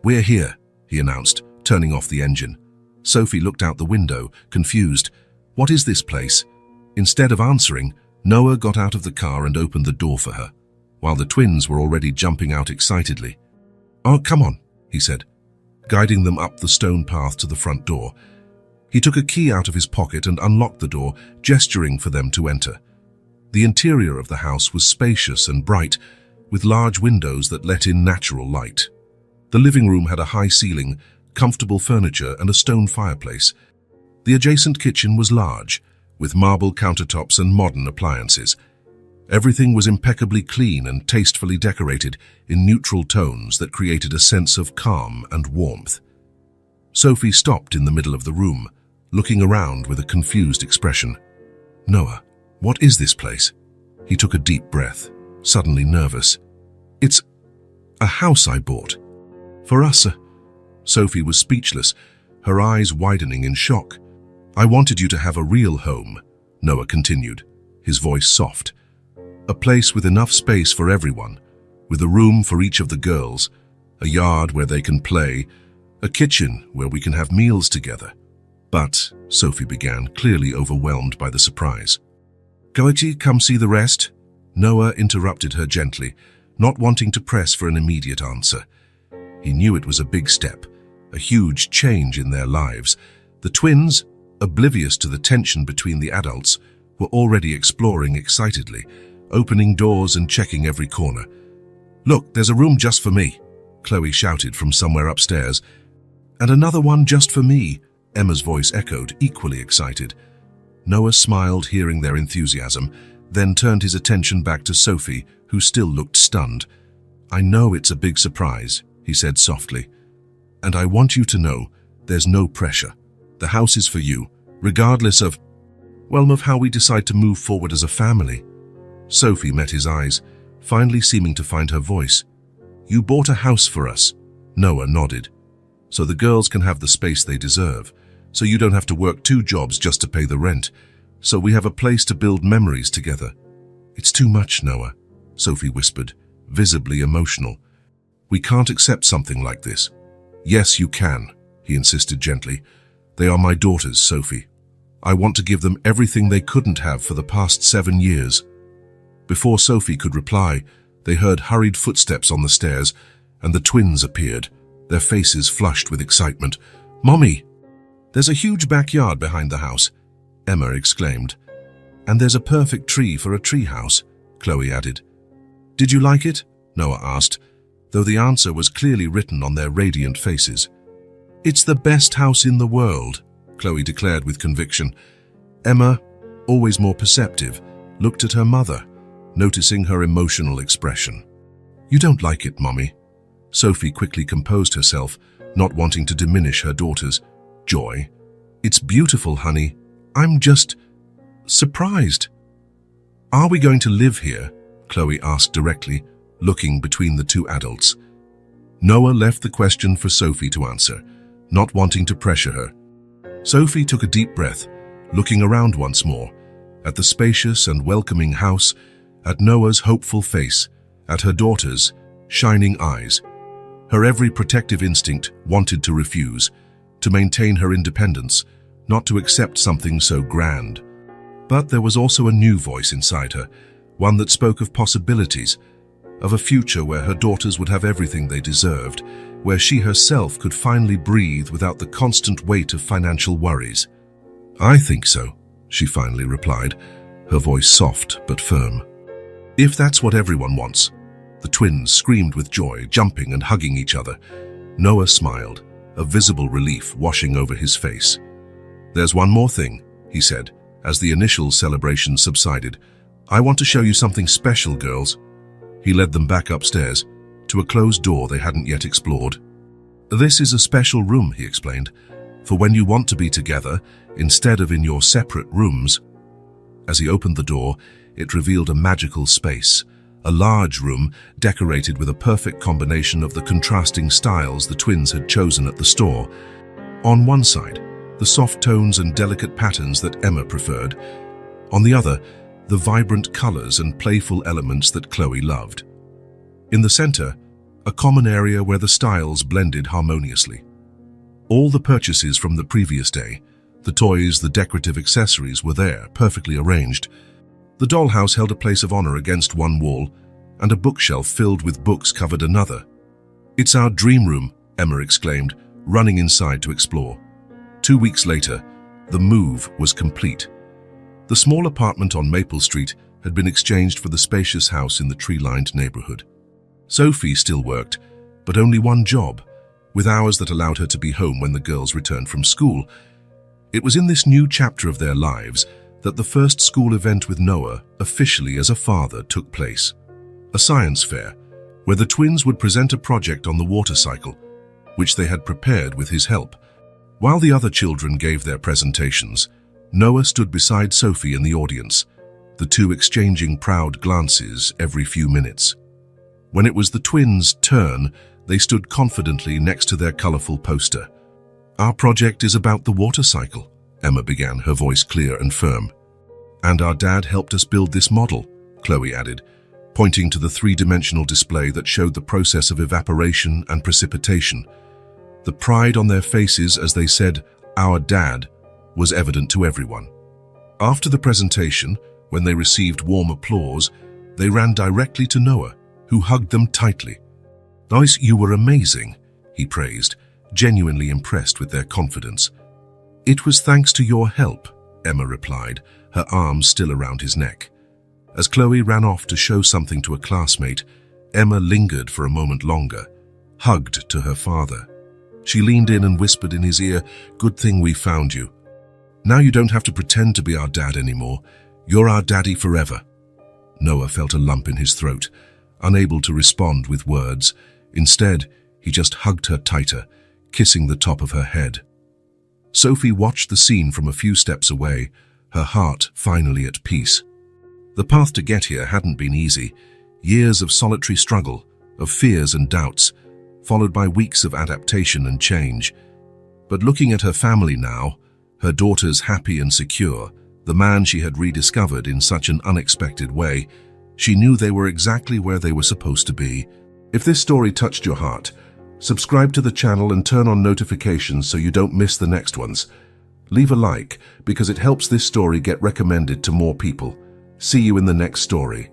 "We're here," he announced, turning off the engine. Sophie looked out the window, confused. "What is this place?" Instead of answering, Noah got out of the car and opened the door for her, while the twins were already jumping out excitedly. "Oh, come on," he said, guiding them up the stone path to the front door. He took a key out of his pocket and unlocked the door, gesturing for them to enter. The interior of the house was spacious and bright, with large windows that let in natural light. The living room had a high ceiling, comfortable furniture, and a stone fireplace. The adjacent kitchen was large, with marble countertops and modern appliances. Everything was impeccably clean and tastefully decorated in neutral tones that created a sense of calm and warmth. Sophie stopped in the middle of the room, looking around with a confused expression. "Noah, what is this place?" He took a deep breath, suddenly nervous. "It's a house I bought. For us." Sophie was speechless, her eyes widening in shock. "I wanted you to have a real home," Noah continued, his voice soft. "A place with enough space for everyone, with a room for each of the girls, a yard where they can play, a kitchen where we can have meals together." "But," Sophie began, clearly overwhelmed by the surprise. "Goethe, come see the rest?" Noah interrupted her gently, not wanting to press for an immediate answer. He knew it was a big step, a huge change in their lives. The twins, oblivious to the tension between the adults, were already exploring excitedly, opening doors and checking every corner. "Look, there's a room just for me," Chloe shouted from somewhere upstairs. "And another one just for me," Emma's voice echoed, equally excited. Noah smiled, hearing their enthusiasm, then turned his attention back to Sophie, who still looked stunned. "I know it's a big surprise," he said softly. "And I want you to know there's no pressure. The house is for you, regardless of how we decide to move forward as a family." Sophie met his eyes, finally seeming to find her voice. "You bought a house for us," Noah nodded. "So the girls can have the space they deserve, so you don't have to work 2 jobs just to pay the rent, so we have a place to build memories together." "It's too much, Noah," Sophie whispered, visibly emotional. "We can't accept something like this." "Yes, you can," he insisted gently. "They are my daughters, Sophie. I want to give them everything they couldn't have for the past 7 years." Before Sophie could reply, they heard hurried footsteps on the stairs, and the twins appeared, their faces flushed with excitement. "Mommy!" "There's a huge backyard behind the house," Emma exclaimed. "And there's a perfect tree for a tree house," Chloe added. "Did you like it?" Noah asked, though the answer was clearly written on their radiant faces. "It's the best house in the world," Chloe declared with conviction. Emma, always more perceptive, looked at her mother, noticing her emotional expression. "You don't like it, Mommy." Sophie quickly composed herself, not wanting to diminish her daughter's joy. "It's beautiful, honey. I'm just surprised." "Are we going to live here?" Chloe asked directly, looking between the 2 adults. Noah left the question for Sophie to answer, not wanting to pressure her. Sophie took a deep breath, looking around once more, at the spacious and welcoming house, at Noah's hopeful face, at her daughter's shining eyes. Her every protective instinct wanted to refuse, to maintain her independence, not to accept something so grand. But there was also a new voice inside her, one that spoke of possibilities, of a future where her daughters would have everything they deserved, where she herself could finally breathe without the constant weight of financial worries. "I think so," she finally replied, her voice soft but firm. "If that's what everyone wants." The twins screamed with joy, jumping and hugging each other. Noah smiled, a visible relief washing over his face. "There's one more thing," he said, as the initial celebration subsided. "I want to show you something special, girls." He led them back upstairs, to a closed door they hadn't yet explored. "This is a special room," he explained, "for when you want to be together, instead of in your separate rooms." As he opened the door, it revealed a magical space, a large room decorated with a perfect combination of the contrasting styles the twins had chosen at the store. On one side, the soft tones and delicate patterns that Emma preferred. On the other, the vibrant colors and playful elements that Chloe loved. In the center, a common area where the styles blended harmoniously. All the purchases from the previous day, the toys, the decorative accessories were there, perfectly arranged. The dollhouse held a place of honor against one wall, and a bookshelf filled with books covered another. "It's our dream room," Emma exclaimed, running inside to explore. 2 weeks later, The move was complete. The small apartment on Maple Street had been exchanged for the spacious house in the tree-lined neighborhood. Sophie still worked, but only one job, with hours that allowed her to be home when the girls returned from school. It was in this new chapter of their lives that the first school event with Noah, officially as a father, took place. A science fair, where the twins would present a project on the water cycle, which they had prepared with his help. While the other children gave their presentations, Noah stood beside Sophie in the audience, the two exchanging proud glances every few minutes. When it was the twins' turn, they stood confidently next to their colorful poster. "Our project is about the water cycle," Emma began, her voice clear and firm. "And our dad helped us build this model," Chloe added, pointing to the three-dimensional display that showed the process of evaporation and precipitation. The pride on their faces as they said, "Our dad," was evident to everyone. After the presentation, when they received warm applause, they ran directly to Noah, who hugged them tightly. "Guys, you were amazing," he praised, genuinely impressed with their confidence. "It was thanks to your help," Emma replied, her arms still around his neck. As Chloe ran off to show something to a classmate, Emma lingered for a moment longer, hugged to her father. She leaned in and whispered in his ear, "Good thing we found you. Now you don't have to pretend to be our dad anymore. You're our daddy forever." Noah felt a lump in his throat, unable to respond with words. Instead, he just hugged her tighter, kissing the top of her head. Sophie watched the scene from a few steps away, her heart finally at peace. The path to get here hadn't been easy. Years of solitary struggle, of fears and doubts, followed by weeks of adaptation and change. But looking at her family now, her daughters happy and secure, the man she had rediscovered in such an unexpected way, she knew they were exactly where they were supposed to be. If this story touched your heart, subscribe to the channel and turn on notifications so you don't miss the next ones. Leave a like because it helps this story get recommended to more people. See you in the next story.